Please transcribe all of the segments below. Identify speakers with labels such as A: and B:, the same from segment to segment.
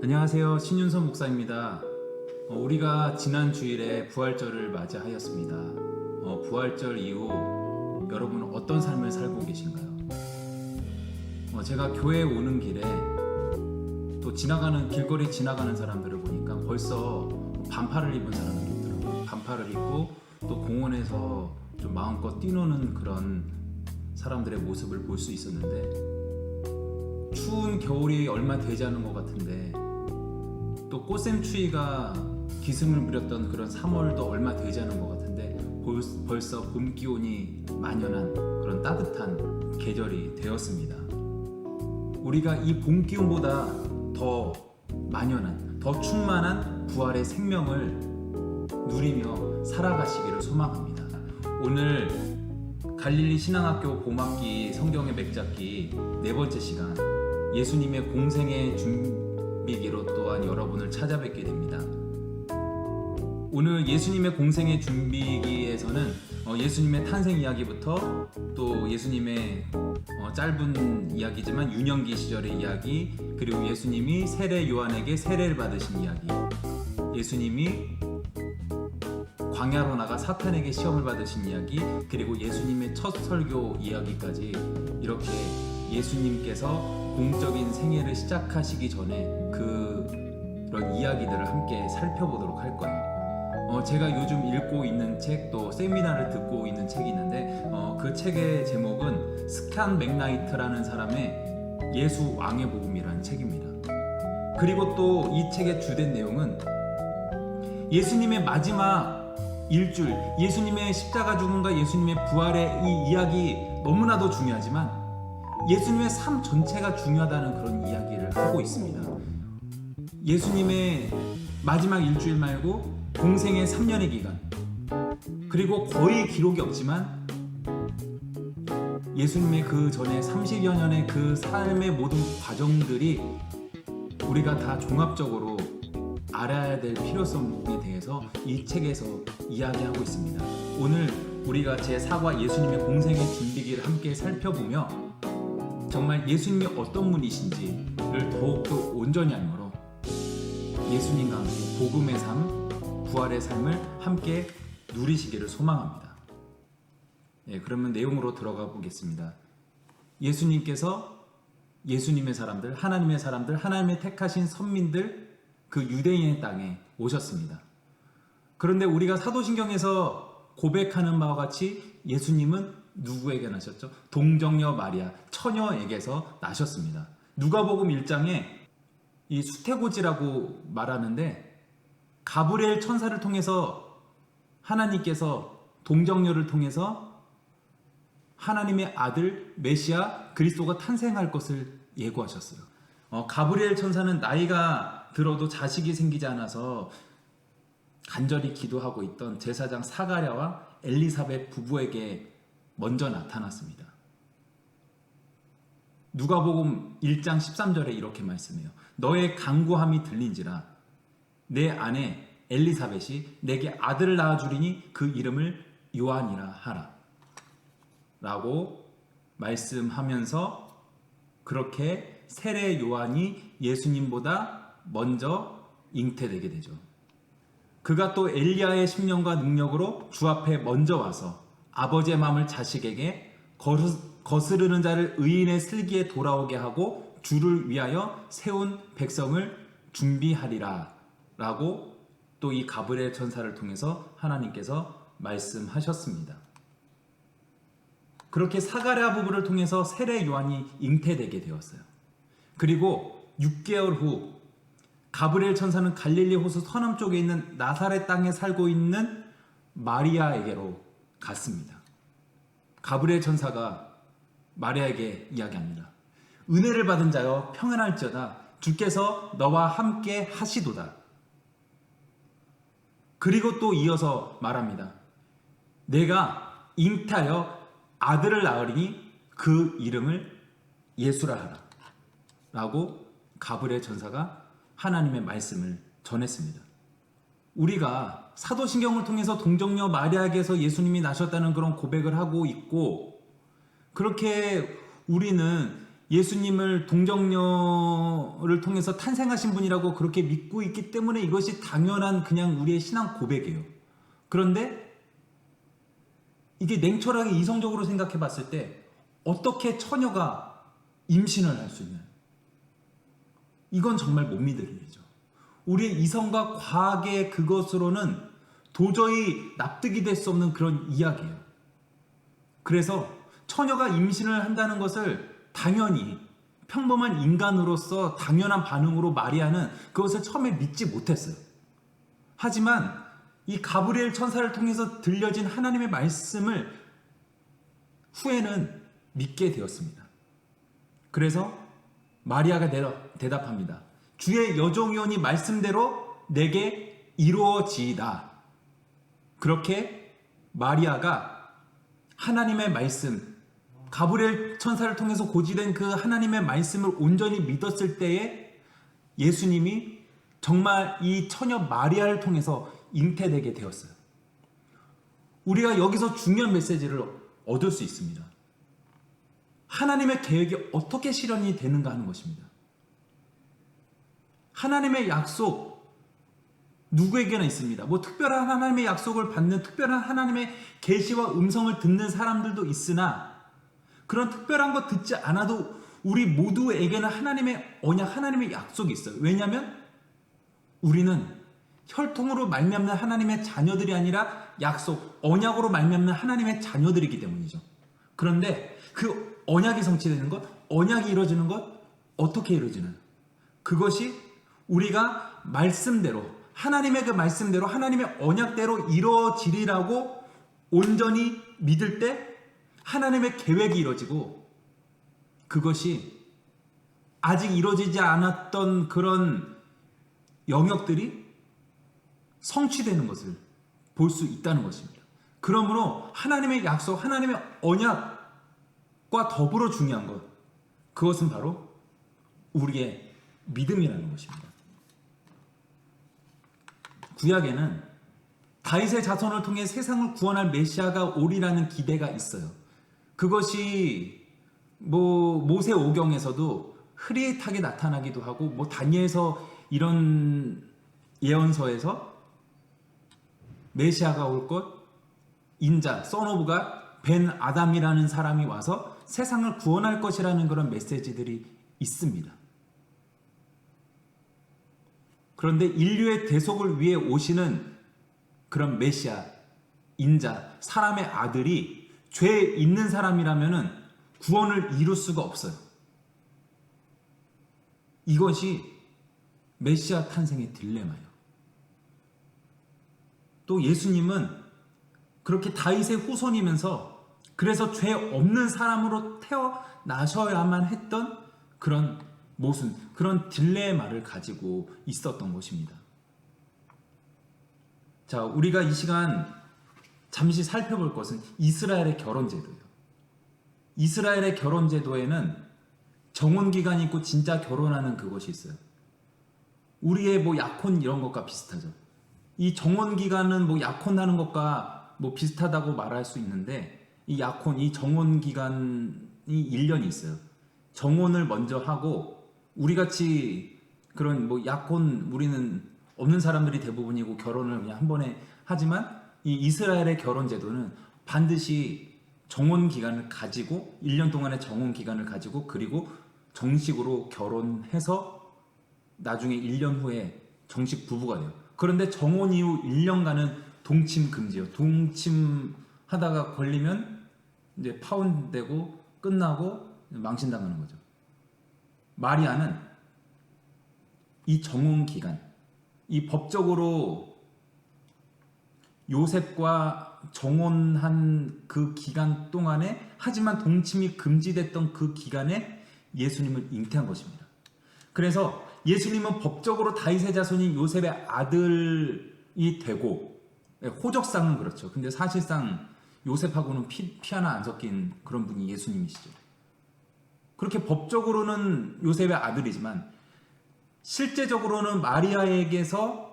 A: 안녕하세요. 신윤선 목사입니다. 우리가 지난 주일에 부활절을 맞이하였습니다. 부활절 이후 여러분은 어떤 삶을 살고 계신가요? 제가 교회에 오는 길에 또 길거리 지나가는 사람들을 보니까 벌써 반팔을 입은 사람들이 있더라고요. 반팔을 입고 또 공원에서 좀 마음껏 뛰노는 그런 사람들의 모습을 볼 수 있었는데, 추운 겨울이 얼마 되지 않은 것 같은데 또 꽃샘추위가 기승을 부렸던 그런 3월도 얼마 되지 않은 것 같은데 벌써 봄 기온이 만연한 그런 따뜻한 계절이 되었습니다. 우리가 이 봄 기온보다 더 만연한, 더 충만한 부활의 생명을 누리며 살아가시기를 소망합니다. 오늘 갈릴리 신앙학교 봄학기 성경의 맥잡기 4번째 시간, 예수님의 공생의 준비기로 또한 여러분을 찾아뵙게 됩니다. 오늘 예수님의 공생의 준비기에서는 예수님의 탄생 이야기부터 또 예수님의 짧은 이야기지만 유년기 시절의 이야기, 그리고 예수님이 세례 요한에게 세례를 받으신 이야기, 예수님이 광야로 나가 사탄에게 시험을 받으신 이야기, 그리고 예수님의 첫 설교 이야기까지, 이렇게 예수님께서 공적인 생애를 시작하시기 전에 그런 이야기들을 함께 살펴보도록 할 거예요. 제가 요즘 읽고 있는 책, 또 세미나를 듣고 있는 책이 있는데 그 책의 제목은 스칸 맥나이트라는 사람의 예수 왕의 복음이라는 책입니다. 그리고 또 이 책의 주된 내용은 예수님의 마지막 일줄, 예수님의 십자가 죽음과 예수님의 부활의 이 이야기 너무나도 중요하지만 예수님의 삶 전체가 중요하다는 그런 이야기를 하고 있습니다. 예수님의 마지막 일주일 말고 공생의 3년의 기간, 그리고 거의 기록이 없지만 예수님의 그 전에 30여 년의 그 삶의 모든 과정들이 우리가 다 종합적으로 알아야 될 필요성에 대해서 이 책에서 이야기하고 있습니다. 오늘 우리가 제4과 예수님의 공생의 준비기를 함께 살펴보며 정말 예수님이 어떤 분이신지를 더욱더 온전히 알므로 예수님과 함께 복음의 삶, 부활의 삶을 함께 누리시기를 소망합니다. 그러면 내용으로 들어가 보겠습니다. 예수님께서 예수님의 사람들, 하나님의 택하신 선민들, 그 유대인의 땅에 오셨습니다. 그런데 우리가 사도신경에서 고백하는 바와 같이 예수님은 누구에게 나셨죠? 동정녀 마리아, 처녀에게서 나셨습니다. 누가복음 1장에 이 수태고지라고 말하는데, 가브리엘 천사를 통해서 하나님께서 동정녀를 통해서 하나님의 아들 메시아 그리스도가 탄생할 것을 예고하셨어요. 가브리엘 천사는 나이가 들어도 자식이 생기지 않아서 간절히 기도하고 있던 제사장 사가랴와 엘리사벳 부부에게 먼저 나타났습니다. 누가복음 1장 13절에 이렇게 말씀해요. 너의 간구함이 들린지라 내 아내 엘리사벳이 내게 아들을 낳아주리니 그 이름을 요한이라 하라 라고 말씀하면서, 그렇게 세례 요한이 예수님보다 먼저 잉태되게 되죠. 그가 또 엘리야의 심령과 능력으로 주 앞에 먼저 와서 아버지의 마음을 자식에게, 거스르는 자를 의인의 슬기에 돌아오게 하고 주를 위하여 세운 백성을 준비하리라 라고 또 이 가브리엘 천사를 통해서 하나님께서 말씀하셨습니다. 그렇게 사가랴 부부를 통해서 세례 요한이 잉태되게 되었어요. 그리고 6개월 후 가브리엘 천사는 갈릴리 호수 서남쪽에 있는 나사렛 땅에 살고 있는 마리아에게로 갔습니다. 가브리엘 천사가 마리아에게 이야기합니다. 은혜를 받은 자여 평안할지어다, 주께서 너와 함께 하시도다. 그리고 또 이어서 말합니다. 내가 잉태하여 아들을 낳으리니 그 이름을 예수라 하라 라고 가브리엘 천사가 하나님의 말씀을 전했습니다. 우리가 사도신경을 통해서 동정녀 마리아에게서 예수님이 나셨다는 그런 고백을 하고 있고, 그렇게 우리는 예수님을 동정녀를 통해서 탄생하신 분이라고 그렇게 믿고 있기 때문에 이것이 당연한 그냥 우리의 신앙 고백이에요. 그런데 이게 냉철하게 이성적으로 생각해 봤을 때 어떻게 처녀가 임신을 할 수 있나요? 이건 정말 못 믿을 일이죠. 우리의 이성과 과학의 그것으로는 도저히 납득이 될 수 없는 그런 이야기예요. 그래서 처녀가 임신을 한다는 것을 당연히 평범한 인간으로서 당연한 반응으로 마리아는 그것을 처음에 믿지 못했어요. 하지만 이 가브리엘 천사를 통해서 들려진 하나님의 말씀을 후에는 믿게 되었습니다. 그래서 마리아가 대답합니다. 주의 여종이오니 말씀대로 내게 이루어지이다. 그렇게 마리아가 하나님의 말씀, 가브리엘 천사를 통해서 고지된 그 하나님의 말씀을 온전히 믿었을 때에 예수님이 정말 이 처녀 마리아를 통해서 잉태되게 되었어요. 우리가 여기서 중요한 메시지를 얻을 수 있습니다. 하나님의 계획이 어떻게 실현이 되는가 하는 것입니다. 하나님의 약속 누구에게나 있습니다. 뭐 특별한 하나님의 약속을 받는 특별한 하나님의 계시와 음성을 듣는 사람들도 있으나 그런 특별한 거 듣지 않아도 우리 모두에게는 하나님의 언약, 하나님의 약속이 있어요. 왜냐하면 우리는 혈통으로 말미암는 하나님의 자녀들이 아니라 약속, 언약으로 말미암는 하나님의 자녀들이기 때문이죠. 그런데 그 언약이 성취되는 것, 언약이 이루어지는 것, 어떻게 이루어지나요? 그것이 우리가 말씀대로, 하나님의 그 말씀대로, 하나님의 언약대로 이루어지리라고 온전히 믿을 때 하나님의 계획이 이루어지고 그것이 아직 이루어지지 않았던 그런 영역들이 성취되는 것을 볼 수 있다는 것입니다. 그러므로 하나님의 약속, 하나님의 언약과 더불어 중요한 것, 그것은 바로 우리의 믿음이라는 것입니다. 구약에는 다윗의 자손을 통해 세상을 구원할 메시아가 오리라는 기대가 있어요. 그것이 뭐 모세 오경에서도 흐릿하게 나타나기도 하고 뭐 다니엘서 이런 예언서에서 메시아가 올 것, 인자, 선오브가 벤 아담이라는 사람이 와서 세상을 구원할 것이라는 그런 메시지들이 있습니다. 그런데 인류의 대속을 위해 오시는 그런 메시아, 인자, 사람의 아들이 죄 있는 사람이라면 구원을 이룰 수가 없어요. 이것이 메시아 탄생의 딜레마예요. 또 예수님은 그렇게 다윗의 후손이면서 그래서 죄 없는 사람으로 태어나셔야만 했던 그런 모순, 그런 딜레마를 가지고 있었던 것입니다. 자, 우리가 이 시간 잠시 살펴볼 것은 이스라엘의 결혼제도예요. 이스라엘의 결혼제도에는 정혼기간이 있고 진짜 결혼하는 그것이 있어요. 우리의 뭐 약혼 이런 것과 비슷하죠. 이 정혼기간은 뭐 약혼하는 것과 뭐 비슷하다고 말할 수 있는데 이 약혼, 이 정혼기간이 1년이 있어요. 정혼을 먼저 하고 우리같이 그런 뭐 약혼 우리는 없는 사람들이 대부분이고 결혼을 그냥 한 번에 하지만 이 이스라엘의 결혼 제도는 반드시 정혼 기간을 가지고 1년 동안의 정혼 기간을 가지고 그리고 정식으로 결혼해서 나중에 1년 후에 정식 부부가 돼요. 그런데 정혼 이후 1년간은 동침 금지예요. 동침하다가 걸리면 이제 파혼되고 끝나고 망신당하는 거죠. 마리아는 이 정혼 기간, 이 법적으로 요셉과 정혼한 그 기간 동안에 하지만 동침이 금지됐던 그 기간에 예수님을 잉태한 것입니다. 그래서 예수님은 법적으로 다윗의 자손인 요셉의 아들이 되고 호적상은 그렇죠. 근데 사실상 요셉하고는 피 하나 안 섞인 그런 분이 예수님이시죠. 그렇게 법적으로는 요셉의 아들이지만 실제적으로는 마리아에게서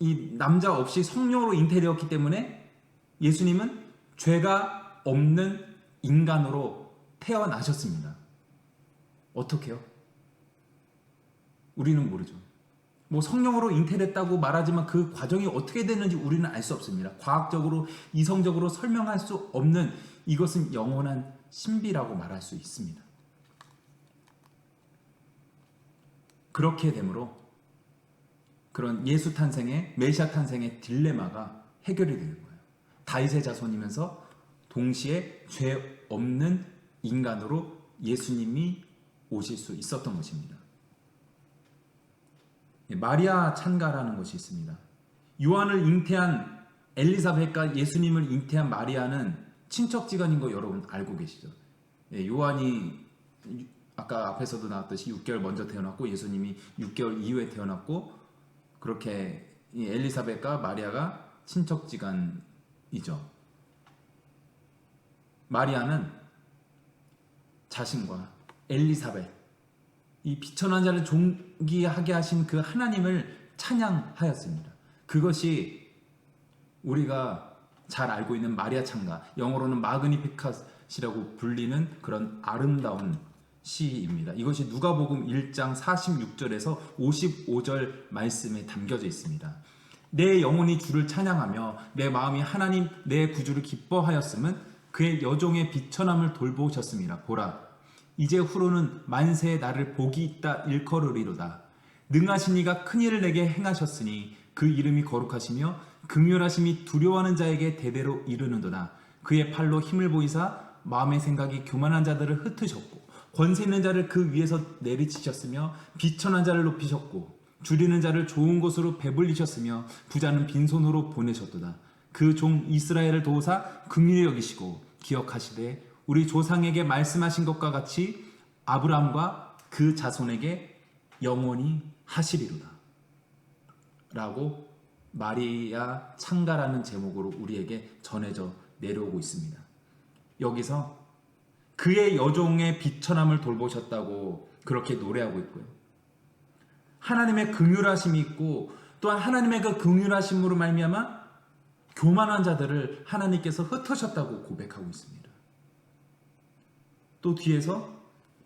A: 이 남자 없이 성령으로 잉태되었기 때문에 예수님은 죄가 없는 인간으로 태어나셨습니다. 어떻게요? 우리는 모르죠. 뭐 성령으로 잉태됐다고 말하지만 그 과정이 어떻게 되는지 우리는 알 수 없습니다. 과학적으로, 이성적으로 설명할 수 없는 이것은 영원한 신비라고 말할 수 있습니다. 그렇게 되므로 그런 예수 탄생의, 메시아 탄생의 딜레마가 해결이 되는 거예요. 다윗의 자손이면서 동시에 죄 없는 인간으로 예수님이 오실 수 있었던 것입니다. 마리아 찬가라는 것이 있습니다. 요한을 잉태한 엘리사벳과 예수님을 잉태한 마리아는 친척지간인 거 여러분 알고 계시죠? 요한이 아까 앞에서도 나왔듯이 6개월 먼저 태어났고 예수님이 6개월 이후에 태어났고 그렇게 엘리사벳과 마리아가 친척지간이죠. 마리아는 자신과 엘리사벳 이 비천한 자를 존귀하게 하신 그 하나님을 찬양하였습니다. 그것이 우리가 잘 알고 있는 마리아 찬가, 영어로는 마그니피캇이라고 불리는 그런 아름다운 시입니다. 이것이 누가복음 1장 46절에서 55절 말씀에 담겨져 있습니다. 내 영혼이 주를 찬양하며 내 마음이 하나님 내 구주를 기뻐하였음은 그의 여종의 비천함을 돌보셨습니다. 보라, 이제 후로는 만세에 나를 복이 있다 일컬으리로다. 능하신 이가 큰일을 내게 행하셨으니 그 이름이 거룩하시며 긍휼하심이 두려워하는 자에게 대대로 이르는도다. 그의 팔로 힘을 보이사 마음의 생각이 교만한 자들을 흩으셨고 권세 있는 자를 그 위에서 내리치셨으며 비천한 자를 높이셨고 줄이는 자를 좋은 곳으로 배불리셨으며 부자는 빈손으로 보내셨도다. 그 종 이스라엘을 도우사 긍휼히 여기시고 기억하시되 우리 조상에게 말씀하신 것과 같이 아브라함과 그 자손에게 영원히 하시리로다. 라고 마리아 찬가라는 제목으로 우리에게 전해져 내려오고 있습니다. 여기서 그의 여종의 비천함을 돌보셨다고 그렇게 노래하고 있고요. 하나님의 긍휼하심이 있고 또한 하나님의 그 긍휼하심으로 말미암아 교만한 자들을 하나님께서 흩으셨다고 고백하고 있습니다. 또 뒤에서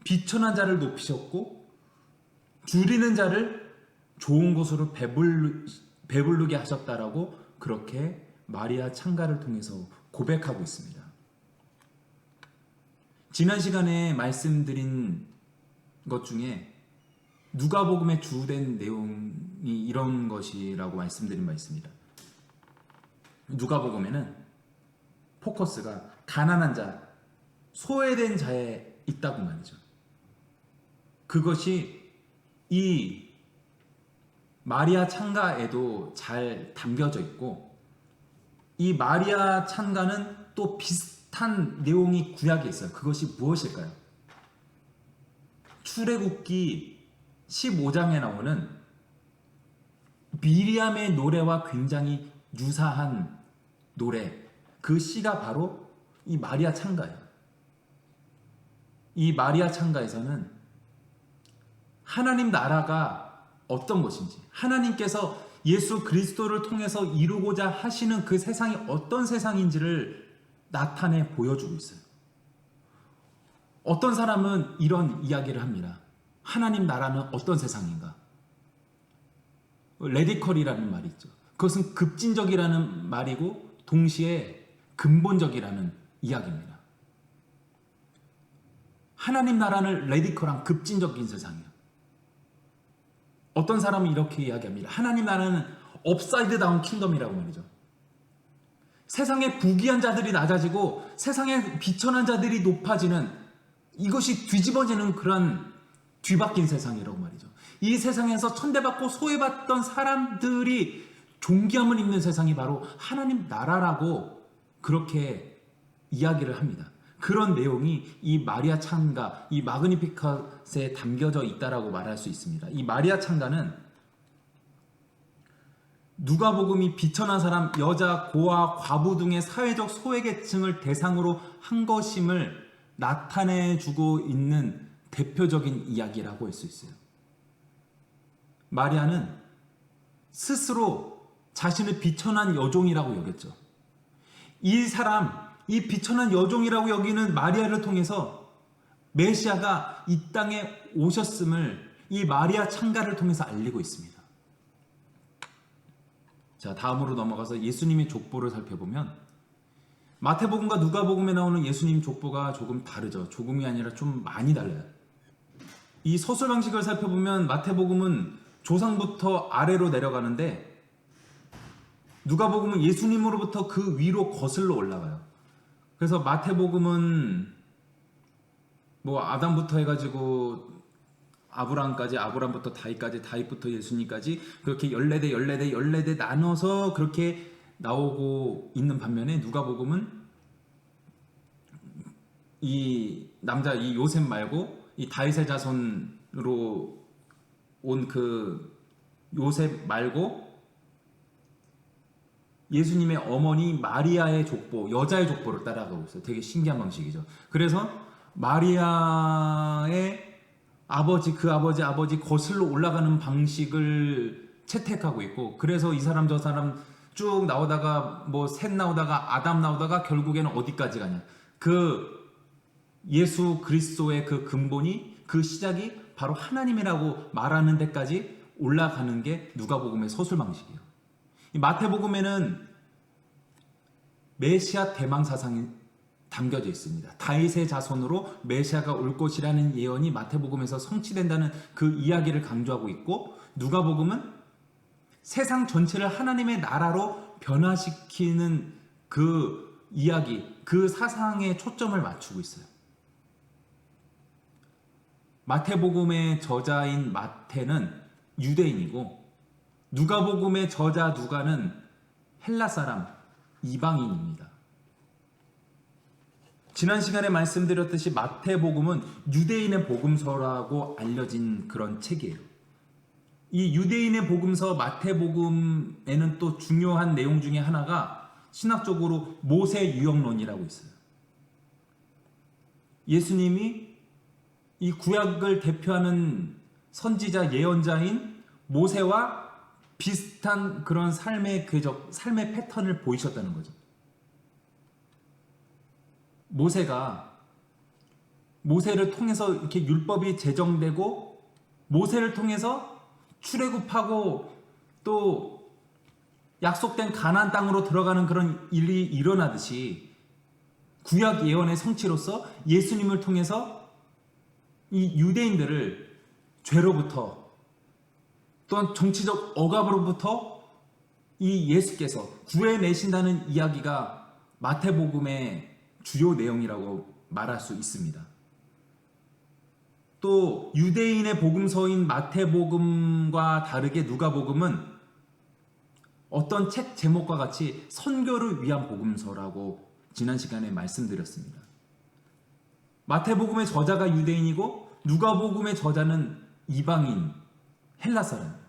A: 비천한 자를 높이셨고 줄이는 자를 좋은 곳으로 배부르게 하셨다라고 그렇게 마리아 찬가를 통해서 고백하고 있습니다. 지난 시간에 말씀드린 것 중에 누가복음에 주된 내용이 이런 것이라고 말씀드린 바 있습니다. 누가복음에는 포커스가 가난한 자, 소외된 자에 있다고 말이죠. 그것이 이 마리아 찬가에도 잘 담겨져 있고 이 마리아 찬가는 또 비슷한 내용이 구약에 있어요. 그것이 무엇일까요? 출애굽기 15장에 나오는 미리암의 노래와 굉장히 유사한 노래, 그 시가 바로 이 마리아 찬가예요. 이 마리아 찬가에서는 하나님 나라가 어떤 것인지, 하나님께서 예수 그리스도를 통해서 이루고자 하시는 그 세상이 어떤 세상인지를 나타내 보여주고 있어요. 어떤 사람은 이런 이야기를 합니다. 하나님 나라는 어떤 세상인가? 레디컬이라는 말이 있죠. 그것은 급진적이라는 말이고 동시에 근본적이라는 이야기입니다. 하나님 나라는 레디컬한 급진적인 세상이에요. 어떤 사람은 이렇게 이야기합니다. 하나님 나라는 업사이드 다운 킹덤이라고 말이죠. 세상에 부귀한 자들이 낮아지고 세상에 비천한 자들이 높아지는, 이것이 뒤집어지는 그런 뒤바뀐 세상이라고 말이죠. 이 세상에서 천대받고 소외받던 사람들이 존귀함을 입는 세상이 바로 하나님 나라라고 그렇게 이야기를 합니다. 그런 내용이 이 마리아 찬가, 이 마그니피캇에 담겨져 있다라고 말할 수 있습니다. 이 마리아 찬가는 누가복음이 비천한 사람, 여자, 고아, 과부 등의 사회적 소외계층을 대상으로 한 것임을 나타내주고 있는 대표적인 이야기라고 할 수 있어요. 마리아는 스스로 자신을 비천한 여종이라고 여겼죠. 이 사람, 이 비천한 여종이라고 여기는 마리아를 통해서 메시아가 이 땅에 오셨음을 이 마리아 창가를 통해서 알리고 있습니다. 자, 다음으로 넘어가서 예수님의 족보를 살펴보면 마태복음과 누가복음에 나오는 예수님 족보가 조금 다르죠. 조금이 아니라 좀 많이 달라요. 이 서술 방식을 살펴보면 마태복음은 조상부터 아래로 내려가는데 누가복음은 예수님으로부터 그 위로 거슬러 올라가요. 그래서 마태복음은 뭐 아담부터 해가지고 아브라함까지, 아브라함부터 다윗까지, 다윗부터 예수님까지 그렇게 14대 나눠서 그렇게 나오고 있는 반면에 누가복음은 이 남자 이 요셉 말고 이 다윗의 자손으로 온 그 요셉 말고 예수님의 어머니 마리아의 족보, 여자의 족보를 따라가고 있어요. 되게 신기한 방식이죠. 그래서 마리아의 아버지 거슬러 올라가는 방식을 채택하고 있고, 그래서 이 사람 저 사람 쭉 나오다가 뭐 셋 나오다가 아담 나오다가 결국에는 어디까지 가냐, 그 예수 그리스도의 그 근본이, 그 시작이 바로 하나님이라고 말하는 데까지 올라가는 게 누가복음의 서술 방식이에요. 이 마태복음에는 메시아 대망 사상이 담겨져 있습니다. 다윗의 자손으로 메시아가 올 것이라는 예언이 마태복음에서 성취된다는 그 이야기를 강조하고 있고, 누가복음은 세상 전체를 하나님의 나라로 변화시키는 그 이야기, 그 사상에 초점을 맞추고 있어요. 마태복음의 저자인 마태는 유대인이고 누가복음의 저자 누가는 헬라 사람, 이방인입니다. 지난 시간에 말씀드렸듯이 마태복음은 유대인의 복음서라고 알려진 그런 책이에요. 이 유대인의 복음서 마태복음에는 또 중요한 내용 중에 하나가 신학적으로 모세 유형론이라고 있어요. 예수님이 이 구약을 대표하는 선지자 예언자인 모세와 비슷한 그런 삶의 궤적, 삶의 패턴을 보이셨다는 거죠. 모세를 통해서 이렇게 율법이 제정되고, 모세를 통해서 출애굽하고 또 약속된 가나안 땅으로 들어가는 그런 일이 일어나듯이, 구약 예언의 성취로서 예수님을 통해서 이 유대인들을 죄로부터 또한 정치적 억압으로부터 이 예수께서 구해내신다는 이야기가 마태복음의 주요 내용이라고 말할 수 있습니다. 또 유대인의 복음서인 마태복음과 다르게 누가복음은 어떤 책 제목과 같이 선교를 위한 복음서라고 지난 시간에 말씀드렸습니다. 마태복음의 저자가 유대인이고 누가복음의 저자는 이방인, 헬라 사람.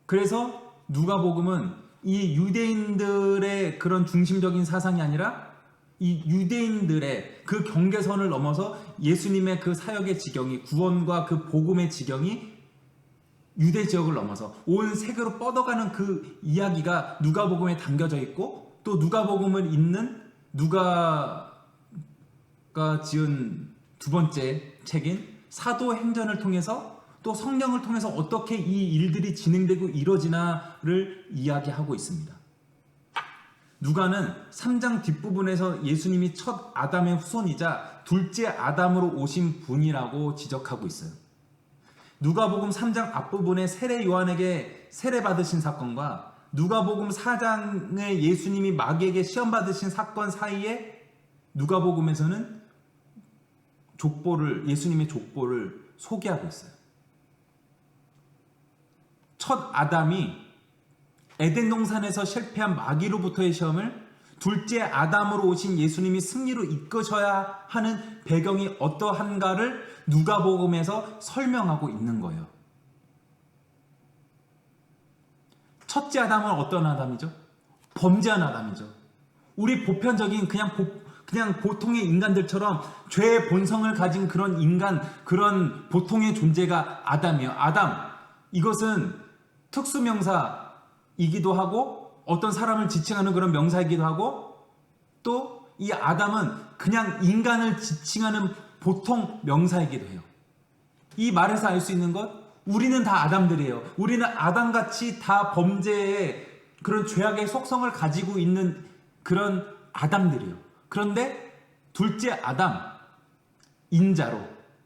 A: 그래서 누가복음은 이 유대인들의 그런 중심적인 사상이 아니라 이 유대인들의 그 경계선을 넘어서 예수님의 그 사역의 지경이, 구원과 그 복음의 지경이 유대 지역을 넘어서 온 세계로 뻗어가는 그 이야기가 누가복음에 담겨져 있고, 또 누가복음을 읽는 누가가 지은 두 번째 책인 사도행전을 통해서 또 성령을 통해서 어떻게 이 일들이 진행되고 이루어지나를 이야기하고 있습니다. 누가는 3장 뒷부분에서 예수님이 첫 아담의 후손이자 둘째 아담으로 오신 분이라고 지적하고 있어요. 누가복음 3장 앞부분에 세례 요한에게 세례 받으신 사건과 누가복음 4장에 예수님이 마귀에게 시험 받으신 사건 사이에 누가복음에서는 예수님의 족보를 소개하고 있어요. 첫 아담이 에덴 동산에서 실패한 마귀로부터의 시험을 둘째 아담으로 오신 예수님이 승리로 이끄셔야 하는 배경이 어떠한가를 누가복음에서 설명하고 있는 거예요. 첫째 아담은 어떤 아담이죠? 범죄한 아담이죠. 우리 보편적인 그냥 보통의 인간들처럼 죄의 본성을 가진 그런 인간, 그런 보통의 존재가 아담이에요. 아담, 이것은 특수명사이기도 하고 어떤 사람을 지칭하는 그런 명사이기도 하고, 또 이 아담은 그냥 인간을 지칭하는 보통 명사이기도 해요. 이 말에서 알 수 있는 것, 우리는 다 아담들이에요. 우리는 아담같이 다 범죄의 그런 죄악의 속성을 가지고 있는 그런 아담들이에요. 그런데 둘째 아담, 인자로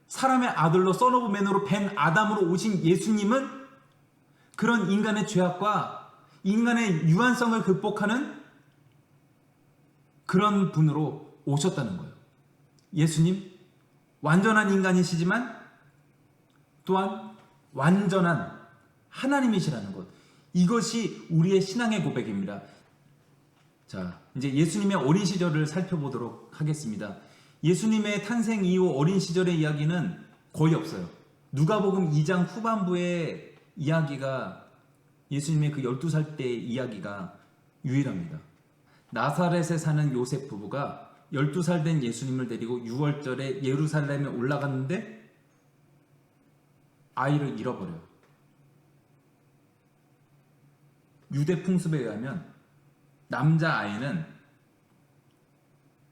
A: 사람의 아들로 선 오브 맨으로 벤 아담으로 오신 예수님은 그런 인간의 죄악과 인간의 유한성을 극복하는 그런 분으로 오셨다는 거예요. 예수님 완전한 인간이시지만 또한 완전한 하나님이시라는 것. 이것이 우리의 신앙의 고백입니다. 자, 이제 예수님의 어린 시절을 살펴보도록 하겠습니다. 예수님의 탄생 이후 어린 시절의 이야기는 거의 없어요. 누가복음 2장 후반부의 이야기가 예수님의 그 12살 때의 이야기가 유일합니다. 나사렛에 사는 요셉 부부가 12살 된 예수님을 데리고 6월절에 예루살렘에 올라갔는데 아이를 잃어버려요. 유대 풍습에 의하면 남자아이는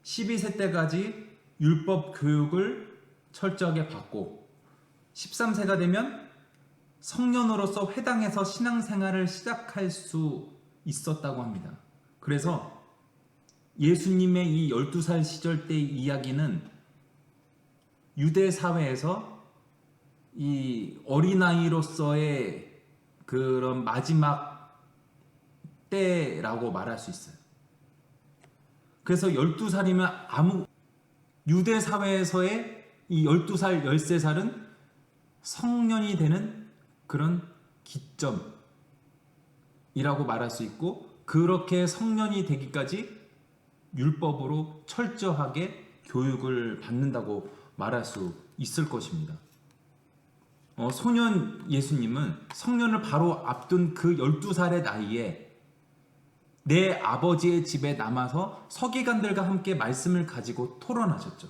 A: 12세 때까지 율법 교육을 철저하게 받고 13세가 되면 성년으로서 회당에서 신앙생활을 시작할 수 있었다고 합니다. 그래서 예수님의 이 12살 시절 때의 이야기는 유대 사회에서 이 어린아이로서의 그런 마지막 때라고 말할 수 있어요. 그래서 12살이면 유대 사회에서의 이 12살, 13살은 성년이 되는 그런 기점이라고 말할 수 있고, 그렇게 성년이 되기까지 율법으로 철저하게 교육을 받는다고 말할 수 있을 것입니다. 소년 예수님은 성년을 바로 앞둔 그 12살의 나이에 내 아버지의 집에 남아서 서기관들과 함께 말씀을 가지고 토론하셨죠.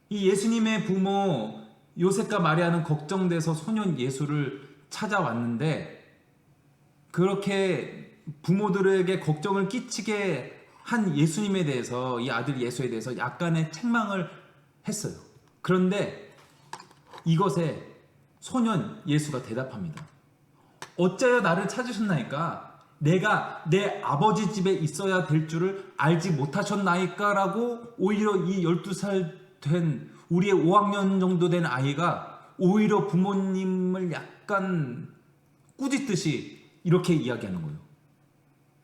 A: 이 예수님의 부모 요셉과 마리아는 걱정돼서 소년 예수를 찾아왔는데, 그렇게 부모들에게 걱정을 끼치게 한 예수님에 대해서, 이 아들 예수에 대해서 약간의 책망을 했어요. 그런데 이것에 소년 예수가 대답합니다. 어째여 나를 찾으셨나이까? 내가 내 아버지 집에 있어야 될 줄을 알지 못하셨나이까? 라고 오히려 이 12살 된 우리의 5학년 정도 된 아이가 오히려 부모님을 약간 꾸짖듯이 이렇게 이야기하는 거예요.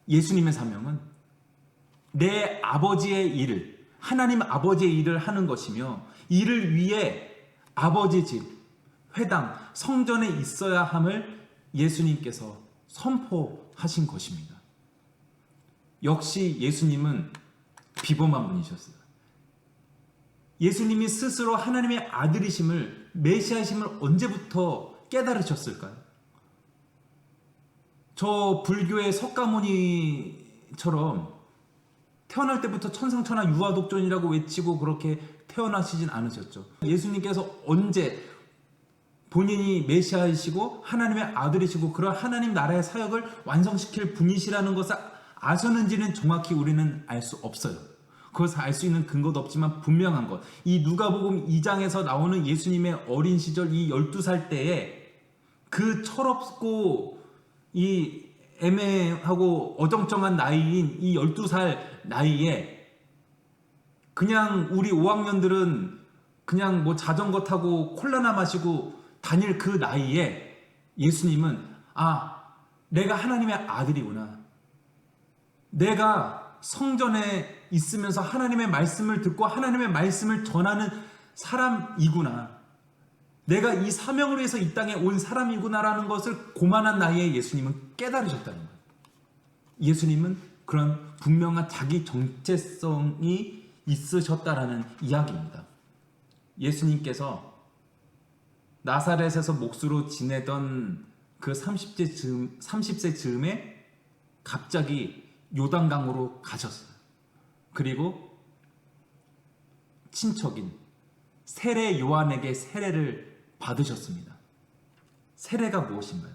A: 예수님의 사명은 내 아버지의 일을, 하나님 아버지의 일을 하는 것이며, 이를 위해 아버지 집, 회당, 성전에 있어야 함을 예수님께서 선포하신 것입니다. 역시 예수님은 비범한 분이셨어요. 예수님이 스스로 하나님의 아들이심을, 메시아이심을 언제부터 깨달으셨을까요? 저 불교의 석가모니처럼 태어날 때부터 천상천하 유아독존이라고 외치고 그렇게 태어나시진 않으셨죠. 예수님께서 언제 본인이 메시아이시고 하나님의 아들이시고 그런 하나님 나라의 사역을 완성시킬 분이시라는 것을 아셨는지는 정확히 우리는 알 수 없어요. 그것을 알 수 있는 근거도 없지만 분명한 것, 이 누가복음 2장에서 나오는 예수님의 어린 시절, 이 12살 때에 그 철없고 이 애매하고 어정쩡한 나이인 이 12살 나이에 그냥 우리 5학년들은 그냥 뭐 자전거 타고 콜라나 마시고 다닐 그 나이에 예수님은 내가 하나님의 아들이구나. 내가 성전에 있으면서 하나님의 말씀을 듣고 하나님의 말씀을 전하는 사람이구나. 내가 이 사명을 위해서 이 땅에 온 사람이구나라는 것을 고만한 나이에 예수님은 깨달으셨다는 거예요. 예수님은 그런 분명한 자기 정체성이 있으셨다라는 이야기입니다. 예수님께서 나사렛에서 목수로 지내던 그 30세 즈음에 갑자기 요단강으로 가셨어요. 그리고 친척인 세례 요한에게 세례를 받으셨습니다. 세례가 무엇인가요?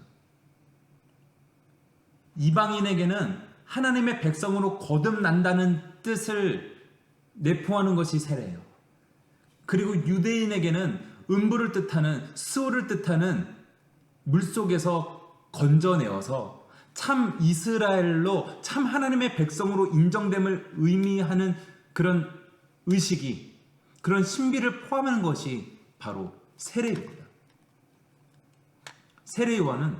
A: 이방인에게는 하나님의 백성으로 거듭난다는 뜻을 내포하는 것이 세례예요. 그리고 유대인에게는 음부를 뜻하는 스올을 뜻하는 물속에서 건져내어서 참 이스라엘로 참 하나님의 백성으로 인정됨을 의미하는 그런 의식이, 그런 신비를 포함하는 것이 바로 세례입니다. 세례 요한은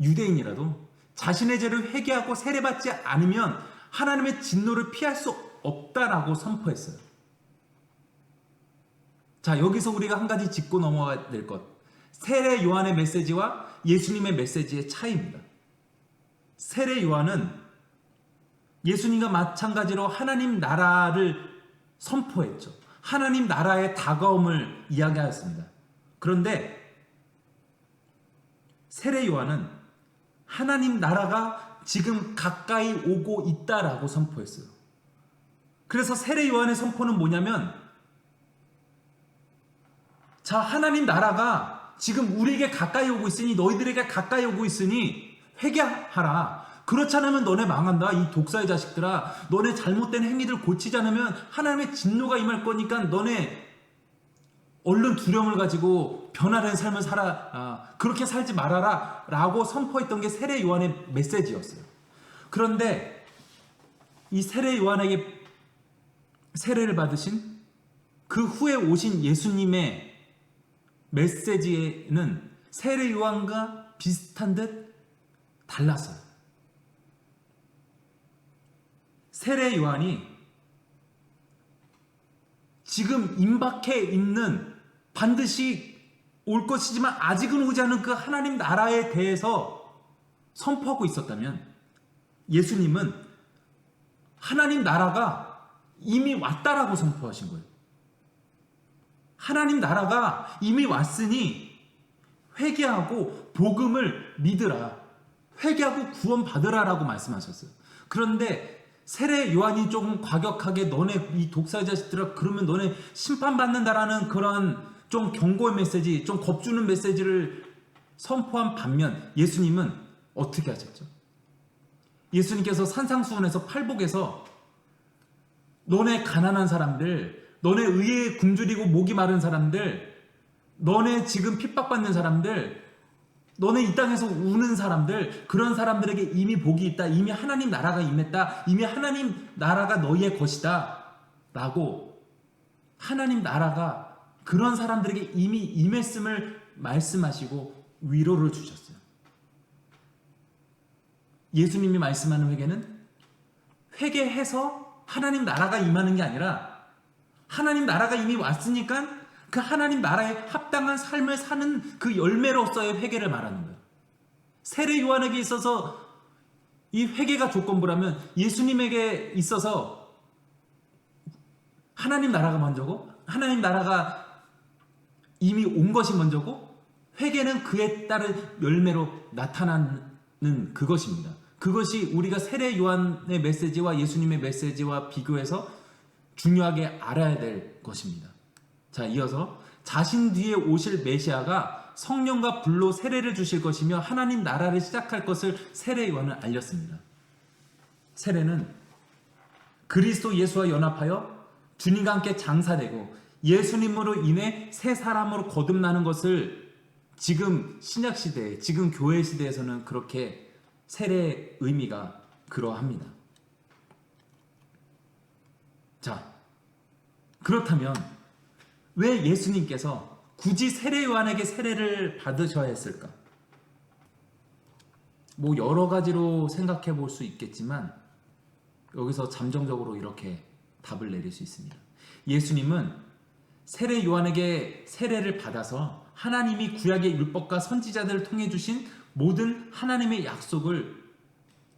A: 유대인이라도 자신의 죄를 회개하고 세례받지 않으면 하나님의 진노를 피할 수 없다라고 선포했어요. 자, 여기서 우리가 한 가지 짚고 넘어가야 될 것. 세례 요한의 메시지와 예수님의 메시지의 차이입니다. 세례 요한은 예수님과 마찬가지로 하나님 나라를 선포했죠. 하나님 나라의 다가옴을 이야기하였습니다. 그런데 세례 요한은 하나님 나라가 지금 가까이 오고 있다라고 선포했어요. 그래서 세례 요한의 선포는 뭐냐면, 자, 하나님 나라가 지금 우리에게 가까이 오고 있으니, 너희들에게 가까이 오고 있으니 회개하라. 그렇지 않으면 너네 망한다. 이 독사의 자식들아, 너네 잘못된 행위들 고치지 않으면 하나님의 진노가 임할 거니까 너네 얼른 두려움을 가지고 변화된 삶을 살아, 그렇게 살지 말아라 라고 선포했던 게 세례 요한의 메시지였어요. 그런데 이 세례 요한에게 세례를 받으신 그 후에 오신 예수님의 메시지는 세례 요한과 비슷한 듯 달랐어요. 세례 요한이 지금 임박해 있는, 반드시 올 것이지만 아직은 오지 않은 그 하나님 나라에 대해서 선포하고 있었다면, 예수님은 하나님 나라가 이미 왔다라고 선포하신 거예요. 하나님 나라가 이미 왔으니 회개하고 복음을 믿으라, 회개하고 구원 받으라라고 말씀하셨어요. 그런데 세례 요한이 조금 과격하게 너네 이 독사의 자식들아, 그러면 너네 심판받는다라는 그런 좀 경고의 메시지, 좀 겁주는 메시지를 선포한 반면, 예수님은 어떻게 하셨죠? 예수님께서 산상수훈에서 팔복에서 너네 가난한 사람들, 너네 의에 굶주리고 목이 마른 사람들, 너네 지금 핍박받는 사람들, 너네 이 땅에서 우는 사람들, 그런 사람들에게 이미 복이 있다. 이미 하나님 나라가 임했다. 이미 하나님 나라가 너희의 것이다. 라고 하나님 나라가 그런 사람들에게 이미 임했음을 말씀하시고 위로를 주셨어요. 예수님이 말씀하는 회개는 회개해서 하나님 나라가 임하는 게 아니라, 하나님 나라가 이미 왔으니까 그 하나님 나라에 합당한 삶을 사는 그 열매로서의 회개를 말하는 거예요. 세례 요한에게 있어서 이 회개가 조건부라면, 예수님에게 있어서 하나님 나라가 먼저고, 하나님 나라가 이미 온 것이 먼저고, 회개는 그에 따른 열매로 나타나는 그것입니다. 그것이 우리가 세례 요한의 메시지와 예수님의 메시지와 비교해서 중요하게 알아야 될 것입니다. 자, 이어서 자신 뒤에 오실 메시아가 성령과 불로 세례를 주실 것이며 하나님 나라를 시작할 것을 세례 요한은 알렸습니다. 세례는 그리스도 예수와 연합하여 주님과 함께 장사되고 예수님으로 인해 새 사람으로 거듭나는 것을 지금 신약시대에, 지금 교회 시대에서는 그렇게 세례의 의미가 그러합니다. 자, 그렇다면 왜 예수님께서 굳이 세례 요한에게 세례를 받으셔야 했을까? 뭐 여러 가지로 생각해 볼 수 있겠지만 여기서 잠정적으로 이렇게 답을 내릴 수 있습니다. 예수님은 세례 요한에게 세례를 받아서 하나님이 구약의 율법과 선지자들을 통해 주신 모든 하나님의 약속을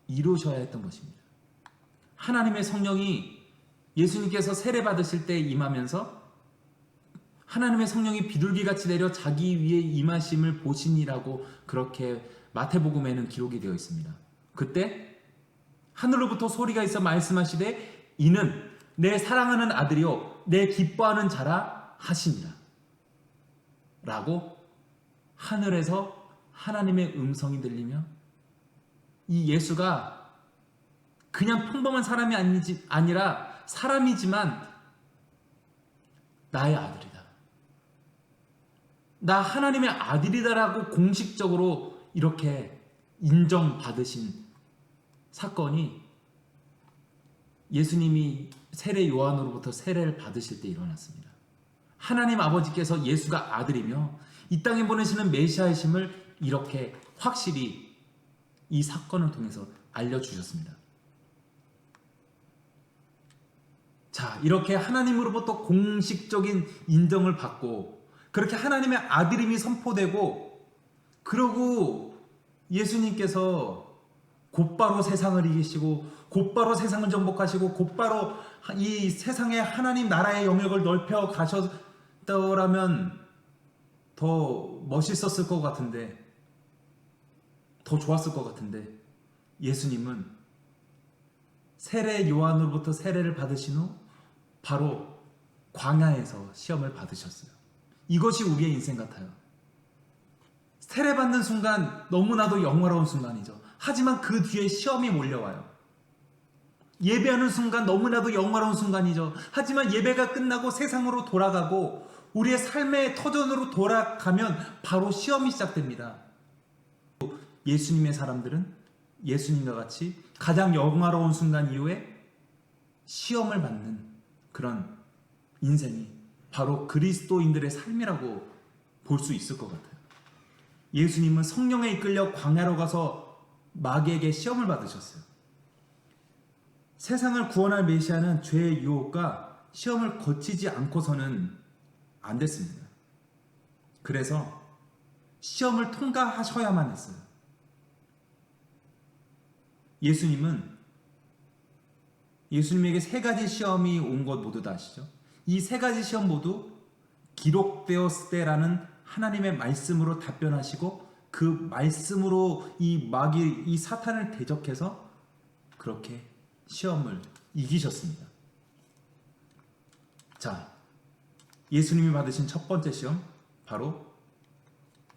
A: 이루셔야 했던 것입니다. 하나님의 성령이 예수님께서 세례 받으실 때 임하면서 하나님의 성령이 비둘기같이 내려 자기 위에 임하심을 보시니라고 그렇게 마태복음에는 기록이 되어 있습니다. 그때 하늘로부터 소리가 있어 말씀하시되 이는 내 사랑하는 아들이요 내 기뻐하는 자라 하시니라 라고 하늘에서 하나님의 음성이 들리며 이 예수가 그냥 평범한 사람이 아니라 사람이지만 나의 아들이다. 나 하나님의 아들이다라고 공식적으로 이렇게 인정받으신 사건이 예수님이 세례 요한으로부터 세례를 받으실 때 일어났습니다. 하나님 아버지께서 예수가 아들이며 이 땅에 보내시는 메시아이심을 이렇게 확실히 이 사건을 통해서 알려주셨습니다. 자, 이렇게 하나님으로부터 공식적인 인정을 받고 그렇게 하나님의 아들임이 선포되고 그러고 예수님께서 곧바로 세상을 이기시고 곧바로 세상을 정복하시고 곧바로 이 세상의 하나님 나라의 영역을 넓혀 가셨더라면 더 멋있었을 것 같은데, 더 좋았을 것 같은데, 예수님은 세례 요한으로부터 세례를 받으신 후 바로 광야에서 시험을 받으셨어요. 이것이 우리의 인생 같아요. 세례 받는 순간 너무나도 영화로운 순간이죠. 하지만 그 뒤에 시험이 몰려와요. 예배하는 순간 너무나도 영화로운 순간이죠. 하지만 예배가 끝나고 세상으로 돌아가고 우리의 삶의 터전으로 돌아가면 바로 시험이 시작됩니다. 예수님의 사람들은 예수님과 같이 가장 영화로운 순간 이후에 시험을 받는 그런 인생이 바로 그리스도인들의 삶이라고 볼 수 있을 것 같아요. 예수님은 성령에 이끌려 광야로 가서 마귀에게 시험을 받으셨어요. 세상을 구원할 메시아는 죄의 유혹과 시험을 거치지 않고서는 안 됐습니다. 그래서 시험을 통과하셔야만 했어요. 예수님에게 세 가지 시험이 온 것 모두 다 아시죠? 이 세 가지 시험 모두 기록되었을 때라는 하나님의 말씀으로 답변하시고 그 말씀으로 이 마귀, 이 사탄을 대적해서 그렇게 시험을 이기셨습니다. 자, 예수님이 받으신 첫 번째 시험, 바로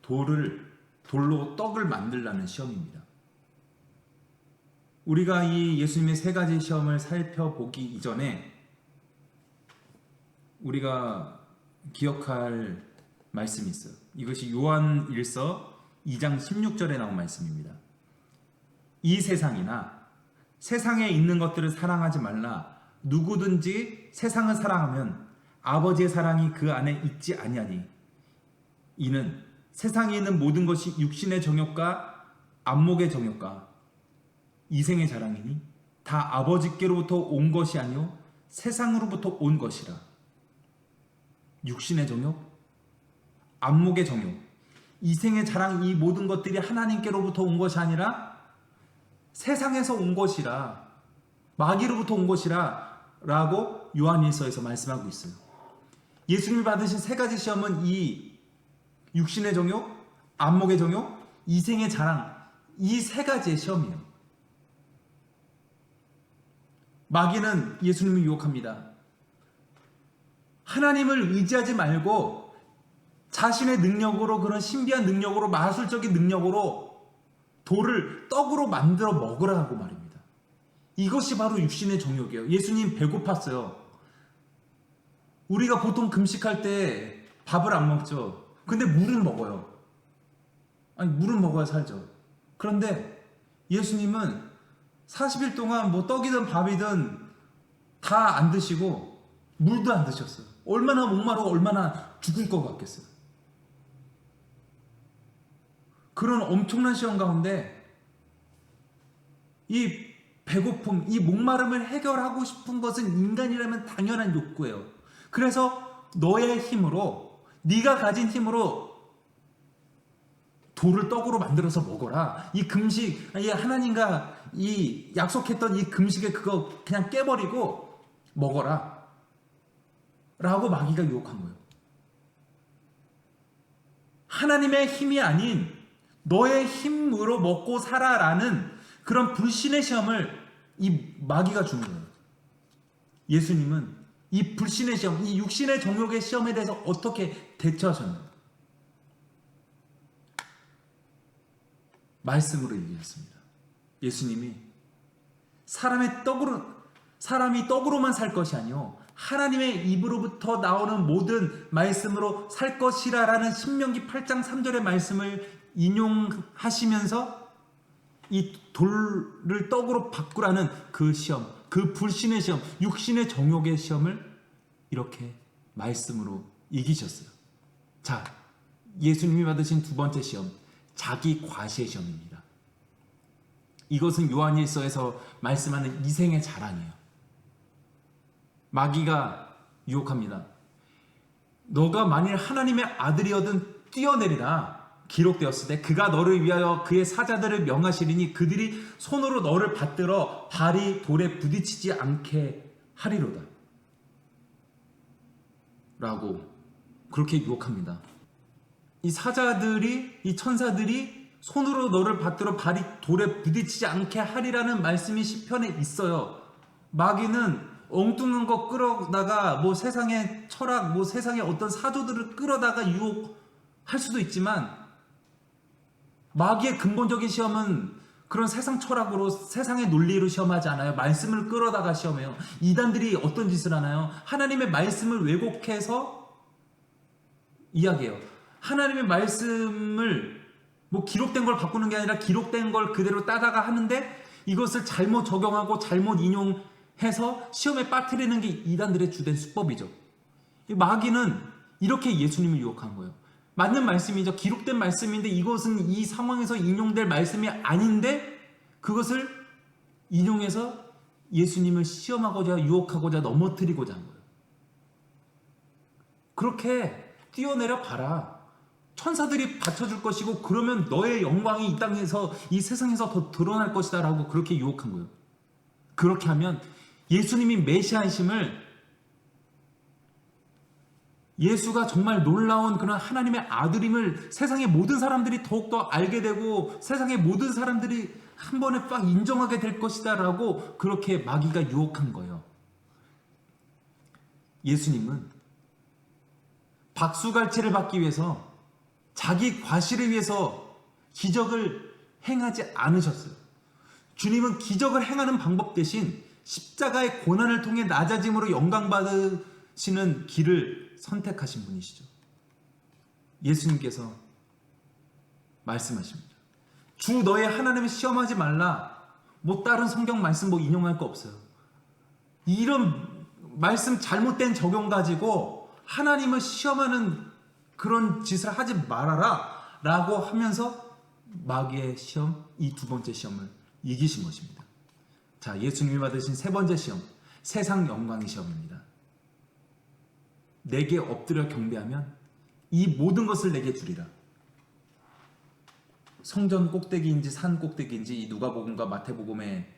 A: 돌로 떡을 만들라는 시험입니다. 우리가 이 예수님의 세 가지 시험을 살펴보기 이전에 우리가 기억할 말씀이 있어요. 이것이 요한 1서 2장 16절에 나온 말씀입니다. 이 세상이나 세상에 있는 것들을 사랑하지 말라. 누구든지 세상을 사랑하면 아버지의 사랑이 그 안에 있지 아니하니 이는 세상에 있는 모든 것이 육신의 정욕과 안목의 정욕과 이생의 자랑이니 다 아버지께로부터 온 것이 아니요 세상으로부터 온 것이라. 육신의 정욕, 안목의 정욕, 이생의 자랑, 이 모든 것들이 하나님께로부터 온 것이 아니라 세상에서 온 것이라, 마귀로부터 온 것이라 라고 요한일서에서 말씀하고 있어요. 예수님이 받으신 세 가지 시험은 이 육신의 정욕, 안목의 정욕, 이생의 자랑, 이 세 가지의 시험이에요. 마귀는 예수님을 유혹합니다. 하나님을 의지하지 말고 자신의 능력으로, 그런 신비한 능력으로, 마술적인 능력으로 돌을 떡으로 만들어 먹으라고 말입니다. 이것이 바로 육신의 정욕이에요. 예수님 배고팠어요. 우리가 보통 금식할 때 밥을 안 먹죠. 근데 물은 먹어요. 아니, 물은 먹어야 살죠. 그런데 예수님은 40일 동안 뭐 떡이든 밥이든 다 안 드시고 물도 안 드셨어요. 얼마나 목마르고 얼마나 죽을 것 같겠어요. 그런 엄청난 시험 가운데 이 배고픔, 이 목마름을 해결하고 싶은 것은 인간이라면 당연한 욕구예요. 그래서 너의 힘으로, 네가 가진 힘으로 돌을 떡으로 만들어서 먹어라. 이 금식, 이 하나님과 이 약속했던 이 금식에 그거 그냥 깨버리고 먹어라 라고 마귀가 유혹한 거예요. 하나님의 힘이 아닌 너의 힘으로 먹고 살아라는 그런 불신의 시험을 이 마귀가 주는 거예요. 예수님은 이 불신의 시험, 이 육신의 정욕의 시험에 대해서 어떻게 대처하셨나요? 말씀으로 이기셨습니다. 예수님이 사람이 떡으로만 살 것이 아니요 하나님의 입으로부터 나오는 모든 말씀으로 살 것이라라는 신명기 8장 3절의 말씀을 인용하시면서 이 돌을 떡으로 바꾸라는 그 시험, 그 불신의 시험, 육신의 정욕의 시험을 이렇게 말씀으로 이기셨어요. 자, 예수님이 받으신 두 번째 시험, 자기 과시의 시험입니다. 이것은 요한일서에서 말씀하는 이생의 자랑이에요. 마귀가 유혹합니다. 너가 만일 하나님의 아들이어든 뛰어내리라 기록되었을 때 그가 너를 위하여 그의 사자들을 명하시리니 그들이 손으로 너를 받들어 발이 돌에 부딪히지 않게 하리로다 라고 그렇게 유혹합니다. 이 사자들이, 이 천사들이 손으로 너를 받들어 발이 돌에 부딪히지 않게 하리라는 말씀이 시편에 있어요. 마귀는 엉뚱한 거 끌어다가 뭐 세상의 철학, 뭐 세상의 어떤 사조들을 끌어다가 유혹할 수도 있지만 마귀의 근본적인 시험은 그런 세상 철학으로 세상의 논리로 시험하지 않아요. 말씀을 끌어다가 시험해요. 이단들이 어떤 짓을 하나요? 하나님의 말씀을 왜곡해서 이야기해요. 하나님의 말씀을 뭐 기록된 걸 바꾸는 게 아니라 기록된 걸 그대로 따다가 하는데 이것을 잘못 적용하고 잘못 인용해서 시험에 빠뜨리는 게 이단들의 주된 수법이죠. 마귀는 이렇게 예수님을 유혹한 거예요. 맞는 말씀이죠. 기록된 말씀인데 이것은 이 상황에서 인용될 말씀이 아닌데 그것을 인용해서 예수님을 시험하고자 유혹하고자 넘어뜨리고자 한 거예요. 그렇게 뛰어내려 봐라. 천사들이 받쳐줄 것이고 그러면 너의 영광이 이 땅에서 이 세상에서 더 드러날 것이다 라고 그렇게 유혹한 거예요. 그렇게 하면 예수님이 메시아이심을 예수가 정말 놀라운 그런 하나님의 아들임을 세상의 모든 사람들이 더욱더 알게 되고 세상의 모든 사람들이 한 번에 빡 인정하게 될 것이다 라고 그렇게 마귀가 유혹한 거예요. 예수님은 박수갈채를 받기 위해서 자기 과시를 위해서 기적을 행하지 않으셨어요. 주님은 기적을 행하는 방법 대신 십자가의 고난을 통해 낮아짐으로 영광 받으시는 길을 선택하신 분이시죠. 예수님께서 말씀하십니다. 주 너의 하나님을 시험하지 말라. 뭐 다른 성경 말씀 뭐 인용할 거 없어요. 이런 말씀 잘못된 적용 가지고 하나님을 시험하는 그런 짓을 하지 말아라 라고 하면서 마귀의 시험, 이 두 번째 시험을 이기신 것입니다. 자, 예수님이 받으신 세 번째 시험, 세상 영광의 시험입니다. 내게 엎드려 경배하면 이 모든 것을 내게 주리라. 성전 꼭대기인지 산 꼭대기인지 이 누가복음과 마태복음에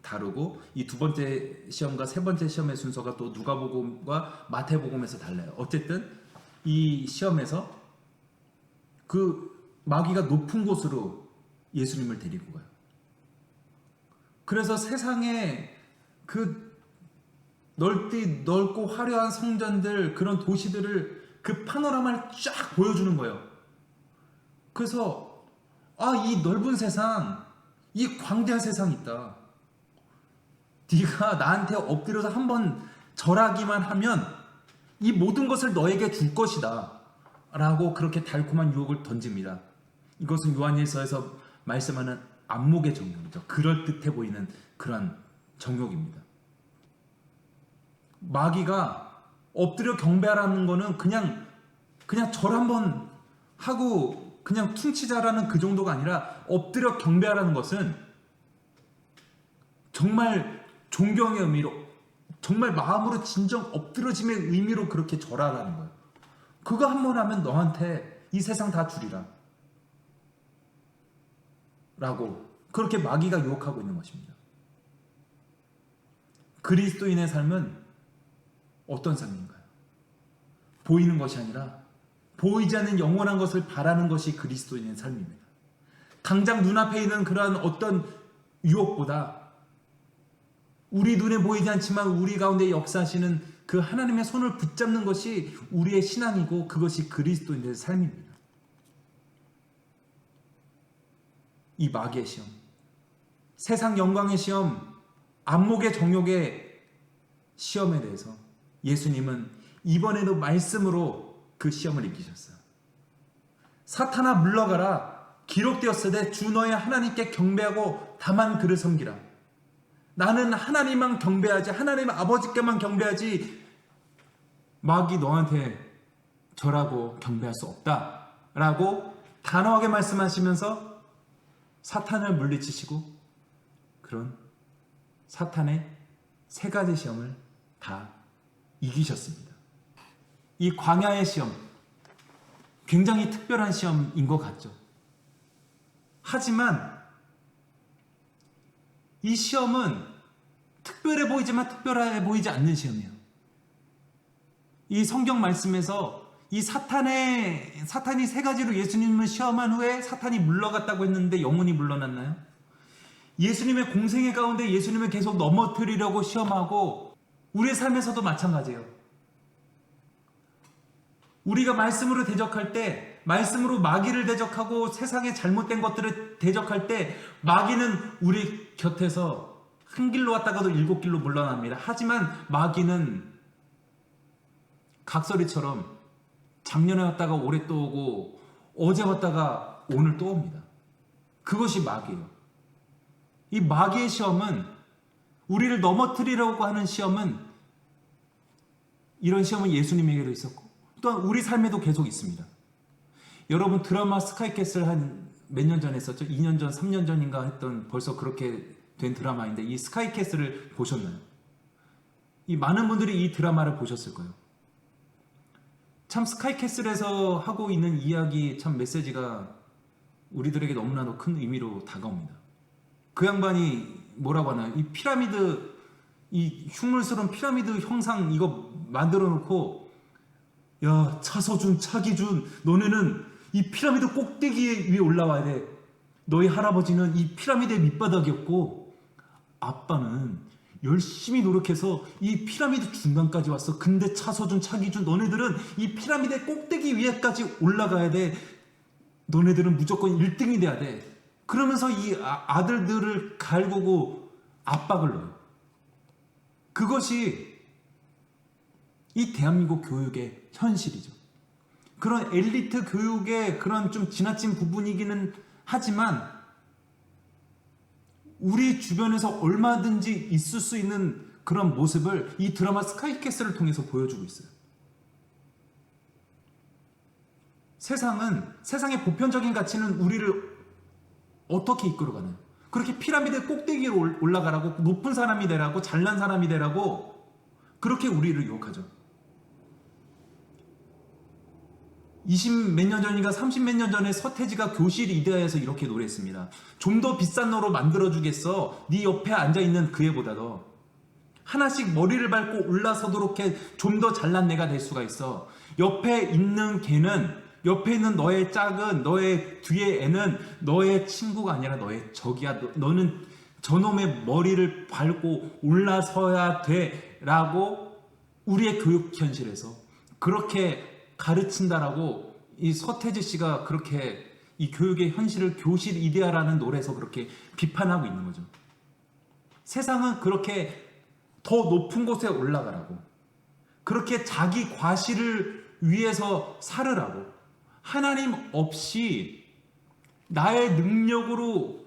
A: 다르고 이 두 번째 시험과 세 번째 시험의 순서가 또 누가복음과 마태복음에서 달라요. 어쨌든 이 시험에서 그 마귀가 높은 곳으로 예수님을 데리고 가요. 그래서 세상에 그 넓고 화려한 성전들, 그런 도시들을 그 파노라마를 쫙 보여주는 거예요. 그래서 이 넓은 세상, 이 광대한 세상이 있다. 네가 나한테 엎드려서 한번 절하기만 하면 이 모든 것을 너에게 줄 것이다 라고 그렇게 달콤한 유혹을 던집니다. 이것은 요한일서에서 말씀하는 안목의 정욕이죠. 그럴듯해 보이는 그런 정욕입니다. 마귀가 엎드려 경배하라는 거는 그냥 절 한번 하고 그냥 퉁치자라는 그 정도가 아니라 엎드려 경배하라는 것은 정말 존경의 의미로, 정말 마음으로 진정 엎드러짐의 의미로 그렇게 절하라는 거예요. 그거 한 번 하면 너한테 이 세상 다 주리라 라고 그렇게 마귀가 유혹하고 있는 것입니다. 그리스도인의 삶은 어떤 삶인가요? 보이는 것이 아니라 보이지 않는 영원한 것을 바라는 것이 그리스도인의 삶입니다. 당장 눈앞에 있는 그러한 어떤 유혹보다 우리 눈에 보이지 않지만 우리 가운데 역사하시는 그 하나님의 손을 붙잡는 것이 우리의 신앙이고 그것이 그리스도인의 삶입니다. 이 마귀의 시험, 세상 영광의 시험, 안목의 정욕의 시험에 대해서 예수님은 이번에도 말씀으로 그 시험을 이기셨어요. 사탄아 물러가라. 기록되었으되 주 너의 하나님께 경배하고 다만 그를 섬기라. 나는 하나님만 경배하지, 하나님 아버지께만 경배하지, 마귀 너한테 절하고 경배할 수 없다 라고 단호하게 말씀하시면서 사탄을 물리치시고 그런 사탄의 세 가지 시험을 다 이기셨습니다. 이 광야의 시험, 굉장히 특별한 시험인 것 같죠. 하지만 이 시험은 특별해 보이지만 특별해 보이지 않는 시험이에요. 이 성경 말씀에서 이 사탄이 세 가지로 예수님을 시험한 후에 사탄이 물러갔다고 했는데 영혼이 물러났나요? 예수님의 공생애 가운데 예수님을 계속 넘어뜨리려고 시험하고 우리의 삶에서도 마찬가지예요. 우리가 말씀으로 대적할 때, 말씀으로 마귀를 대적하고 세상의 잘못된 것들을 대적할 때 마귀는 우리 곁에서 한 길로 왔다가도 7길로 물러납니다. 하지만 마귀는 각설이처럼 작년에 왔다가 올해 또 오고 어제 왔다가 오늘 또 옵니다. 그것이 마귀예요. 이 마귀의 시험은, 우리를 넘어뜨리려고 하는 시험은, 이런 시험은 예수님에게도 있었고 또한 우리 삶에도 계속 있습니다. 여러분 드라마 스카이캐슬 한 몇 년 전에 했었죠? 2년 전, 3년 전인가 했던, 벌써 그렇게 된 드라마인데 이 스카이캐슬을 보셨나요? 이 많은 분들이 이 드라마를 보셨을 거예요. 참 스카이캐슬에서 하고 있는 이야기, 참 메시지가 우리들에게 너무나도 큰 의미로 다가옵니다. 그 양반이 뭐라고 하나요? 이 피라미드, 이 흉물스러운 피라미드 형상 이거 만들어 놓고, 야 차서준, 차기준, 너네는 이 피라미드 꼭대기 위에 올라와야 돼. 너희 할아버지는 이 피라미드의 밑바닥이었고 아빠는 열심히 노력해서 이 피라미드 중간까지 왔어. 근데 차서준, 차기준, 너네들은 이 피라미드의 꼭대기 위에까지 올라가야 돼. 너네들은 무조건 1등이 돼야 돼. 그러면서 이 아들들을 갈구고 압박을 넣어요. 그것이 이 대한민국 교육의 현실이죠. 그런 엘리트 교육의 그런 좀 지나친 부분이기는 하지만 우리 주변에서 얼마든지 있을 수 있는 그런 모습을 이 드라마 스카이캐슬을 통해서 보여주고 있어요. 세상의 보편적인 가치는 우리를 어떻게 이끌어가나요? 그렇게 피라미드 꼭대기로 올라가라고, 높은 사람이 되라고, 잘난 사람이 되라고 그렇게 우리를 유혹하죠. 20 몇 년 전인가 30 몇 년 전에 서태지가 교실 이데아에서 이렇게 노래했습니다. 좀 더 비싼 너로 만들어주겠어. 네 옆에 앉아있는 그 애보다도 하나씩 머리를 밟고 올라서도록 해. 좀 더 잘난 내가 될 수가 있어. 옆에 있는 걔는, 옆에 있는 너의 짝은, 너의 뒤에 애는 너의 친구가 아니라 너의 적이야. 너는 저놈의 머리를 밟고 올라서야 돼 라고 우리의 교육 현실에서 그렇게 가르친다라고 이 서태지 씨가 그렇게 이 교육의 현실을 교실 이데아라는 노래에서 그렇게 비판하고 있는 거죠. 세상은 그렇게 더 높은 곳에 올라가라고, 그렇게 자기 과실을 위해서 살으라고, 하나님 없이 나의 능력으로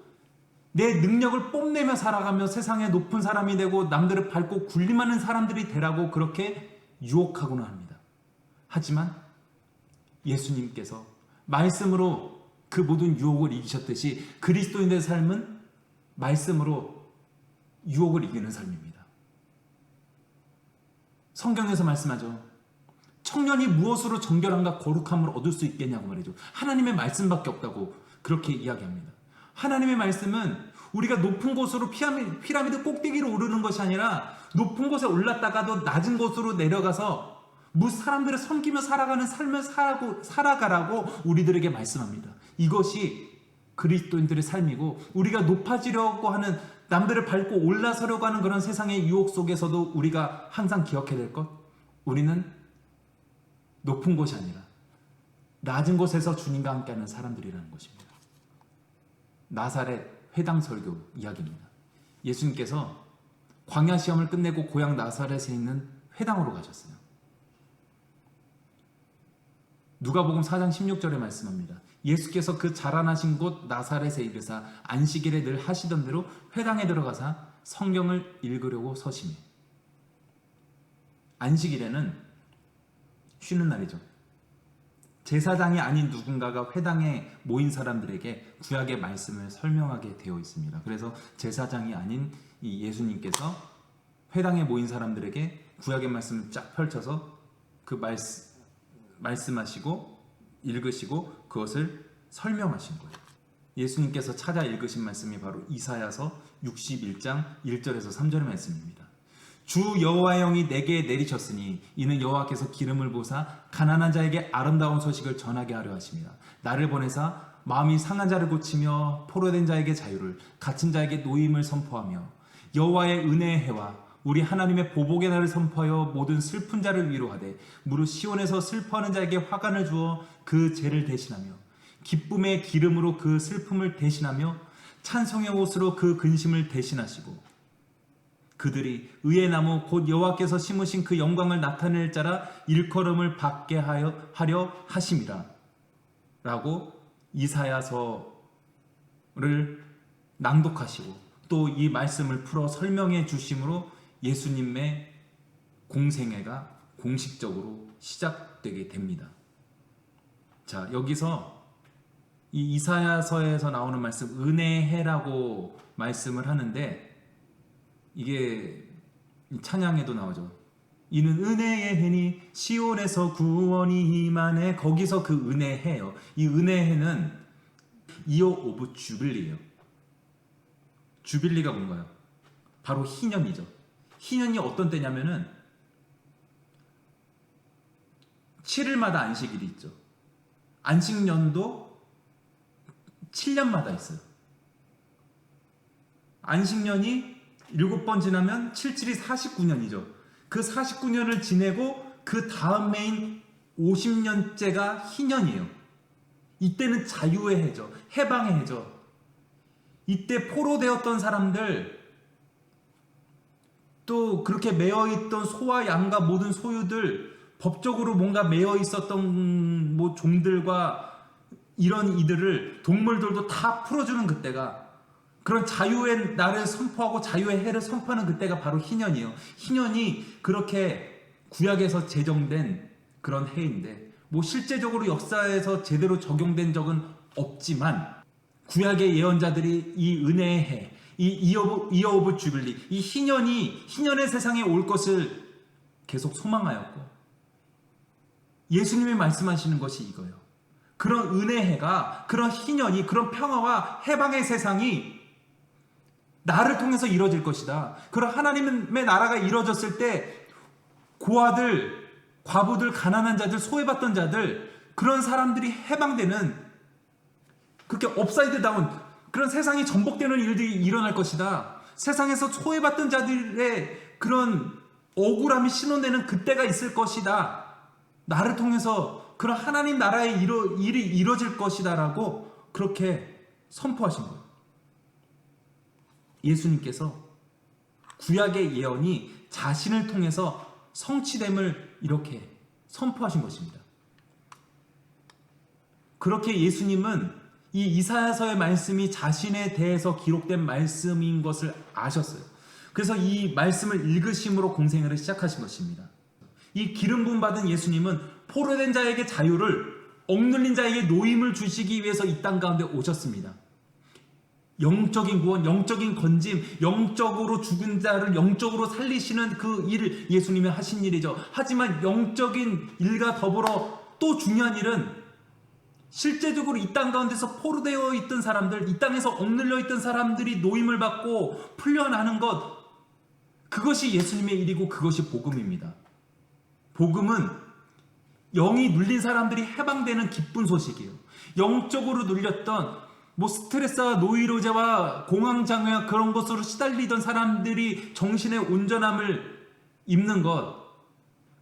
A: 내 능력을 뽐내며 살아가며 세상에 높은 사람이 되고 남들을 밟고 군림하는 사람들이 되라고 그렇게 유혹하고는 합니다. 하지만 예수님께서 말씀으로 그 모든 유혹을 이기셨듯이 그리스도인의 삶은 말씀으로 유혹을 이기는 삶입니다. 성경에서 말씀하죠. 청년이 무엇으로 정결함과 거룩함을 얻을 수 있겠냐고 말이죠. 하나님의 말씀밖에 없다고 그렇게 이야기합니다. 하나님의 말씀은 우리가 높은 곳으로 피라미드 꼭대기로 오르는 것이 아니라 높은 곳에 올랐다가도 낮은 곳으로 내려가서 사람들을 섬기며 살아가는 삶을 살아가라고 우리들에게 말씀합니다. 이것이 그리스도인들의 삶이고, 우리가 높아지려고 하는, 남들을 밟고 올라서려고 하는 그런 세상의 유혹 속에서도 우리가 항상 기억해야 될 것, 우리는 높은 곳이 아니라 낮은 곳에서 주님과 함께하는 사람들이라는 것입니다. 나사렛 회당 설교 이야기입니다. 예수님께서 광야 시험을 끝내고 고향 나사렛에 있는 회당으로 가셨어요. 누가복음 4장 16절에 말씀합니다. 예수께서 그 자라나신 곳 나사렛에 이르사 안식일에 늘 하시던 대로 회당에 들어가사 성경을 읽으려고 서심해. 안식일에는 쉬는 날이죠. 제사장이 아닌 누군가가 회당에 모인 사람들에게 구약의 말씀을 설명하게 되어 있습니다. 그래서 제사장이 아닌 이 예수님께서 회당에 모인 사람들에게 구약의 말씀을 쫙 펼쳐서 그 말씀하시고 읽으시고 그것을 설명하신 거예요. 예수님께서 찾아 읽으신 말씀이 바로 이사야서 61장 1절에서 3절의 말씀입니다. 주 여호와의 영이 내게 내리셨으니 이는 여호와께서 기름을 부으사 가난한 자에게 아름다운 소식을 전하게 하려 하십니다. 나를 보내사 마음이 상한 자를 고치며 포로된 자에게 자유를, 갇힌 자에게 노임을 선포하며 여호와의 은혜의 해와 우리 하나님의 보복의 날을 선포하여 모든 슬픈 자를 위로하되 무릇 시온에서 슬퍼하는 자에게 화관을 주어 그 죄를 대신하며 기쁨의 기름으로 그 슬픔을 대신하며 찬송의 옷으로 그 근심을 대신하시고 그들이 의의 나무 곧 여호와께서 심으신 그 영광을 나타낼 자라 일컬음을 받게 하려 하심이라 라고 이사야서를 낭독하시고 또 이 말씀을 풀어 설명해 주심으로 예수님의 공생애가 공식적으로 시작되게 됩니다. 자, 여기서 이 이사야서에서 나오는 말씀 은혜해라고 말씀을 하는데 이게 찬양에도 나오죠. 이는 은혜의 해니 시온에서 구원이 임하네. 거기서 그 은혜해요. 이 은혜해는 이어 오브 주빌리예요. 주빌리가 뭔가요? 바로 희년이죠. 희년이 어떤 때냐면은 7일마다 안식일이 있죠. 안식년도 7년마다 있어요. 안식년이 7번 지나면 77이 49년이죠. 그 49년을 지내고 그 다음 해인 50년째가 희년이에요. 이때는 자유의 해죠. 해방의 해죠. 이때 포로되었던 사람들, 또 그렇게 매어있던 소와 양과 모든 소유들, 법적으로 뭔가 매어 있었던 뭐 종들과 이런 이들을 동물들도 다 풀어주는 그때가, 그런 자유의 날을 선포하고 자유의 해를 선포하는 그때가 바로 희년이에요. 희년이 그렇게 구약에서 제정된 그런 해인데 뭐 실제적으로 역사에서 제대로 적용된 적은 없지만 구약의 예언자들이 이 은혜의 해, 이 이어 오브 주빌리, 이 희년의 세상에 올 것을 계속 소망하였고 예수님이 말씀하시는 것이 이거예요. 그런 은혜해가, 그런 희년이, 그런 평화와 해방의 세상이 나를 통해서 이루어질 것이다. 그런 하나님의 나라가 이루어졌을 때 고아들, 과부들, 가난한 자들, 소외받던 자들, 그런 사람들이 해방되는 그렇게 업사이드 다운, 그런 세상이 전복되는 일들이 일어날 것이다. 세상에서 소외받던 자들의 그런 억울함이 신호내는 그때가 있을 것이다. 나를 통해서 그런 하나님 나라의 일이 이루어질 것이다 라고 그렇게 선포하신 거예요. 예수님께서 구약의 예언이 자신을 통해서 성취됨을 이렇게 선포하신 것입니다. 그렇게 예수님은 이 이사야서의 말씀이 자신에 대해서 기록된 말씀인 것을 아셨어요. 그래서 이 말씀을 읽으심으로 공생애를 시작하신 것입니다. 이 기름 부음 받은 예수님은 포로된 자에게 자유를, 억눌린 자에게 노임을 주시기 위해서 이 땅 가운데 오셨습니다. 영적인 구원, 영적인 건짐, 영적으로 죽은 자를 영적으로 살리시는 그 일을 예수님이 하신 일이죠. 하지만 영적인 일과 더불어 또 중요한 일은 실제적으로 이 땅 가운데서 포로되어 있던 사람들, 이 땅에서 억눌려 있던 사람들이 노임을 받고 풀려나는 것, 그것이 예수님의 일이고 그것이 복음입니다. 복음은 영이 눌린 사람들이 해방되는 기쁜 소식이에요. 영적으로 눌렸던 뭐 스트레스와 노이로제와 공황장애와 그런 것으로 시달리던 사람들이 정신의 온전함을 입는 것,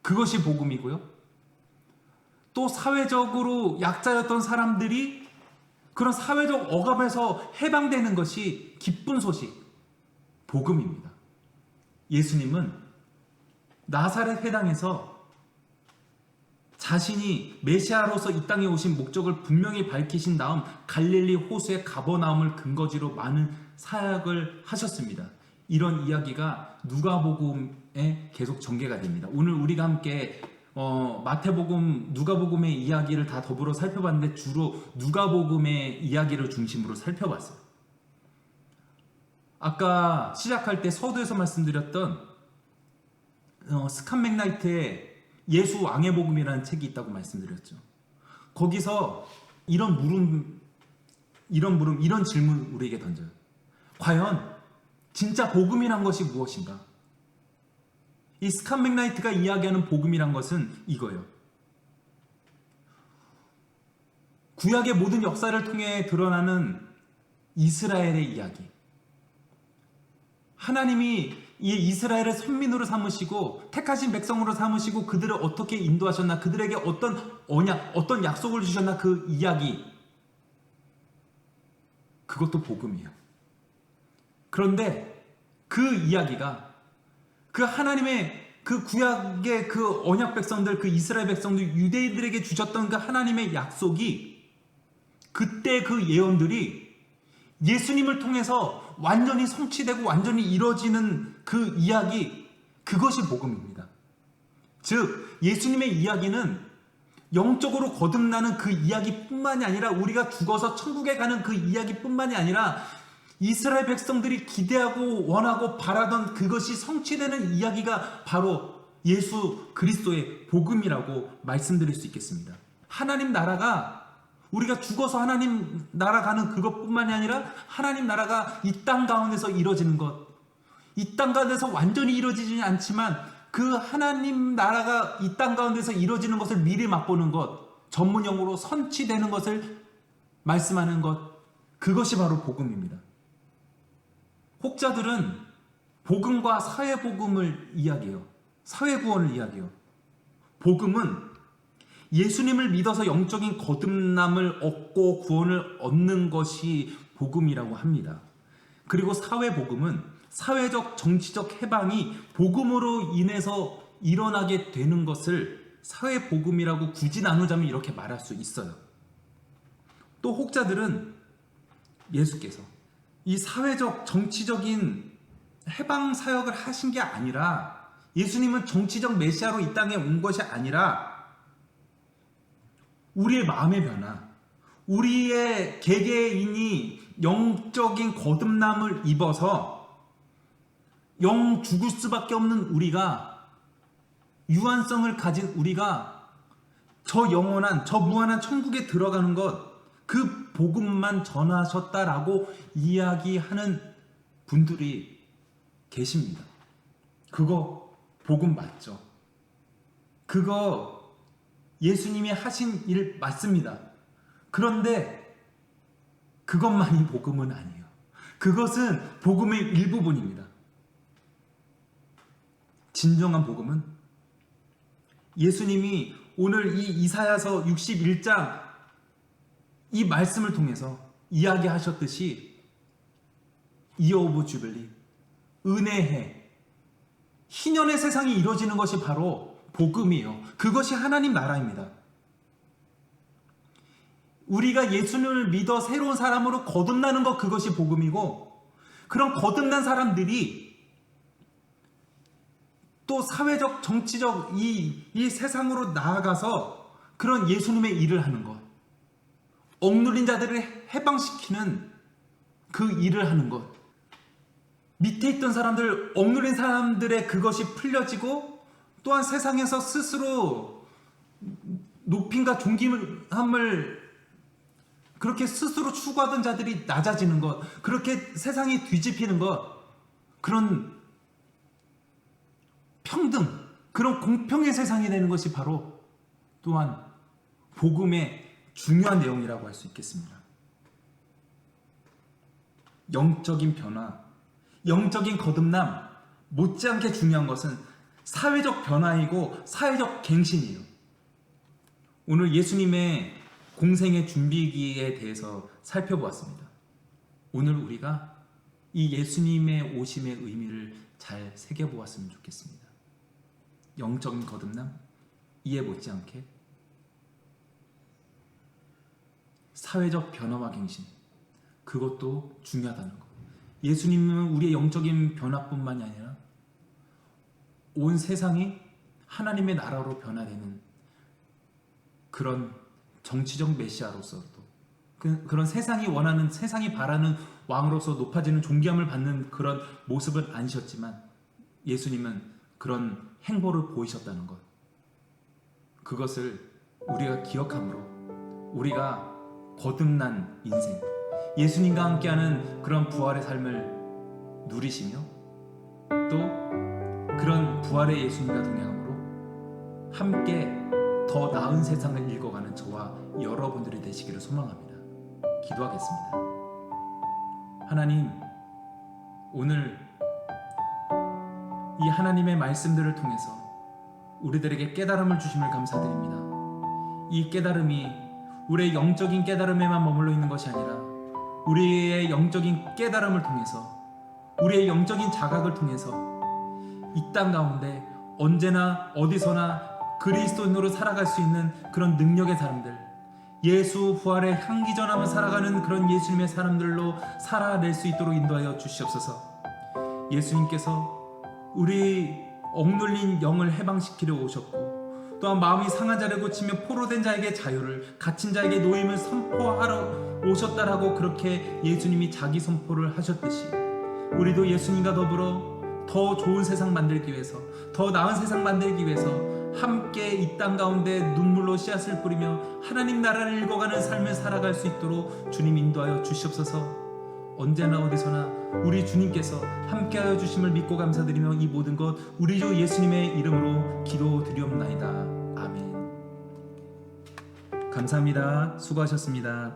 A: 그것이 복음이고요. 또 사회적으로 약자였던 사람들이 그런 사회적 억압에서 해방되는 것이 기쁜 소식, 복음입니다. 예수님은 나사렛 회당에서 자신이 메시아로서 이 땅에 오신 목적을 분명히 밝히신 다음 갈릴리 호수의 가버나움을 근거지로 많은 사역을 하셨습니다. 이런 이야기가 누가복음에 계속 전개가 됩니다. 오늘 우리가 함께 마태복음, 누가복음의 이야기를 다 더불어 살펴봤는데 주로 누가복음의 이야기를 중심으로 살펴봤어요. 아까 시작할 때 서두에서 말씀드렸던 스칸 맥나이트의 예수 왕의 복음이라는 책이 있다고 말씀드렸죠. 거기서 이런 질문 우리에게 던져요. 과연 진짜 복음이란 것이 무엇인가? 이 스칸 맥나이트가 이야기하는 복음이란 것은 이거예요. 구약의 모든 역사를 통해 드러나는 이스라엘의 이야기. 하나님이 이 이스라엘을 선민으로 삼으시고 택하신 백성으로 삼으시고 그들을 어떻게 인도하셨나, 그들에게 어떤 언약, 어떤 약속을 주셨나, 그 이야기, 그것도 복음이에요. 그런데 그 이야기가 그 하나님의 그 구약의 그 언약 백성들, 그 이스라엘 백성들, 유대인들에게 주셨던 그 하나님의 약속이, 그때 그 예언들이 예수님을 통해서 완전히 성취되고 완전히 이루어지는 그 이야기, 그것이 복음입니다. 즉 예수님의 이야기는 영적으로 거듭나는 그 이야기뿐만이 아니라, 우리가 죽어서 천국에 가는 그 이야기뿐만이 아니라, 이스라엘 백성들이 기대하고 원하고 바라던 그것이 성취되는 이야기가 바로 예수 그리스도의 복음이라고 말씀드릴 수 있겠습니다. 하나님 나라가, 우리가 죽어서 하나님 나라 가는 그것뿐만이 아니라 하나님 나라가 이 땅 가운데서 이루어지는 것, 이 땅 가운데서 완전히 이루어지지 않지만 그 하나님 나라가 이 땅 가운데서 이루어지는 것을 미리 맛보는 것, 전문용어로 선취되는 것을 말씀하는 것, 그것이 바로 복음입니다. 혹자들은 복음과 사회복음을 이야기해요. 사회구원을 이야기해요. 복음은 예수님을 믿어서 영적인 거듭남을 얻고 구원을 얻는 것이 복음이라고 합니다. 그리고 사회복음은 사회적 정치적 해방이 복음으로 인해서 일어나게 되는 것을 사회복음이라고 굳이 나누자면 이렇게 말할 수 있어요. 또 혹자들은 예수께서 이 사회적 정치적인 해방 사역을 하신 게 아니라, 예수님은 정치적 메시아로 이 땅에 온 것이 아니라 우리의 마음의 변화, 우리의 개개인이 영적인 거듭남을 입어서 영 죽을 수밖에 없는 우리가, 유한성을 가진 우리가 저 영원한, 저 무한한 천국에 들어가는 것, 그 복음만 전하셨다라고 이야기하는 분들이 계십니다. 그거 복음 맞죠? 그거 예수님이 하신 일 맞습니다. 그런데 그것만이 복음은 아니에요. 그것은 복음의 일부분입니다. 진정한 복음은 예수님이 오늘 이 이사야서 61장 이 말씀을 통해서 이야기하셨듯이 이어 오브 주빌리, 은혜해, 희년의 세상이 이루어지는 것이 바로 복음이에요. 그것이 하나님 나라입니다. 우리가 예수님을 믿어 새로운 사람으로 거듭나는 것, 그것이 복음이고, 그런 거듭난 사람들이 또 사회적 정치적 이 세상으로 나아가서 그런 예수님의 일을 하는 것, 억눌린 자들을 해방시키는 그 일을 하는 것, 밑에 있던 사람들, 억눌린 사람들의 그것이 풀려지고, 또한 세상에서 스스로 높임과 존귀함을 그렇게 스스로 추구하던 자들이 낮아지는 것, 그렇게 세상이 뒤집히는 것, 그런 평등, 그런 공평의 세상이 되는 것이 바로 또한 복음의 중요한 내용이라고 할 수 있겠습니다. 영적인 변화, 영적인 거듭남, 못지않게 중요한 것은 사회적 변화이고 사회적 갱신이에요. 오늘 예수님의 공생의 준비기에 대해서 살펴보았습니다. 오늘 우리가 이 예수님의 오심의 의미를 잘 새겨보았으면 좋겠습니다. 영적인 거듭남, 이해 못지않게 사회적 변화와 갱신, 그것도 중요하다는 것. 예수님은 우리의 영적인 변화뿐만이 아니라 온 세상이 하나님의 나라로 변화되는 그런 정치적 메시아로서도 그런 세상이 원하는, 세상이 바라는 왕으로서 높아지는 존귀함을 받는 그런 모습은 아니셨지만 예수님은 그런 행보를 보이셨다는 것, 그것을 우리가 기억함으로 우리가 거듭난 인생, 예수님과 함께하는 그런 부활의 삶을 누리시며 또 그런 부활의 예수님과 동행함으로 함께 더 나은 세상을 읽어가는 저와 여러분들이 되시기를 소망합니다. 기도하겠습니다. 하나님, 오늘 이 하나님의 말씀들을 통해서 우리들에게 깨달음을 주심을 감사드립니다. 이 깨달음이 우리의 영적인 깨달음에만 머물러 있는 것이 아니라 우리의 영적인 깨달음을 통해서, 우리의 영적인 자각을 통해서 이 땅 가운데 언제나 어디서나 그리스도인으로 살아갈 수 있는 그런 능력의 사람들, 예수 부활의 향기 전하며 살아가는 그런 예수님의 사람들로 살아낼 수 있도록 인도하여 주시옵소서. 예수님께서 우리 억눌린 영을 해방시키려 오셨고, 또한 마음이 상한 자를 고치며 포로된 자에게 자유를, 갇힌 자에게 노임을 선포하러 오셨다라고 그렇게 예수님이 자기 선포를 하셨듯이 우리도 예수님과 더불어 더 좋은 세상 만들기 위해서, 더 나은 세상 만들기 위해서 함께 이 땅 가운데 눈물로 씨앗을 뿌리며 하나님 나라를 읽어가는 삶을 살아갈 수 있도록 주님 인도하여 주시옵소서. 언제나 어디서나 우리 주님께서 함께하여 주심을 믿고 감사드리며 이 모든 것 우리 주 예수님의 이름으로 기도드리옵나이다. 아멘. 감사합니다. 수고하셨습니다.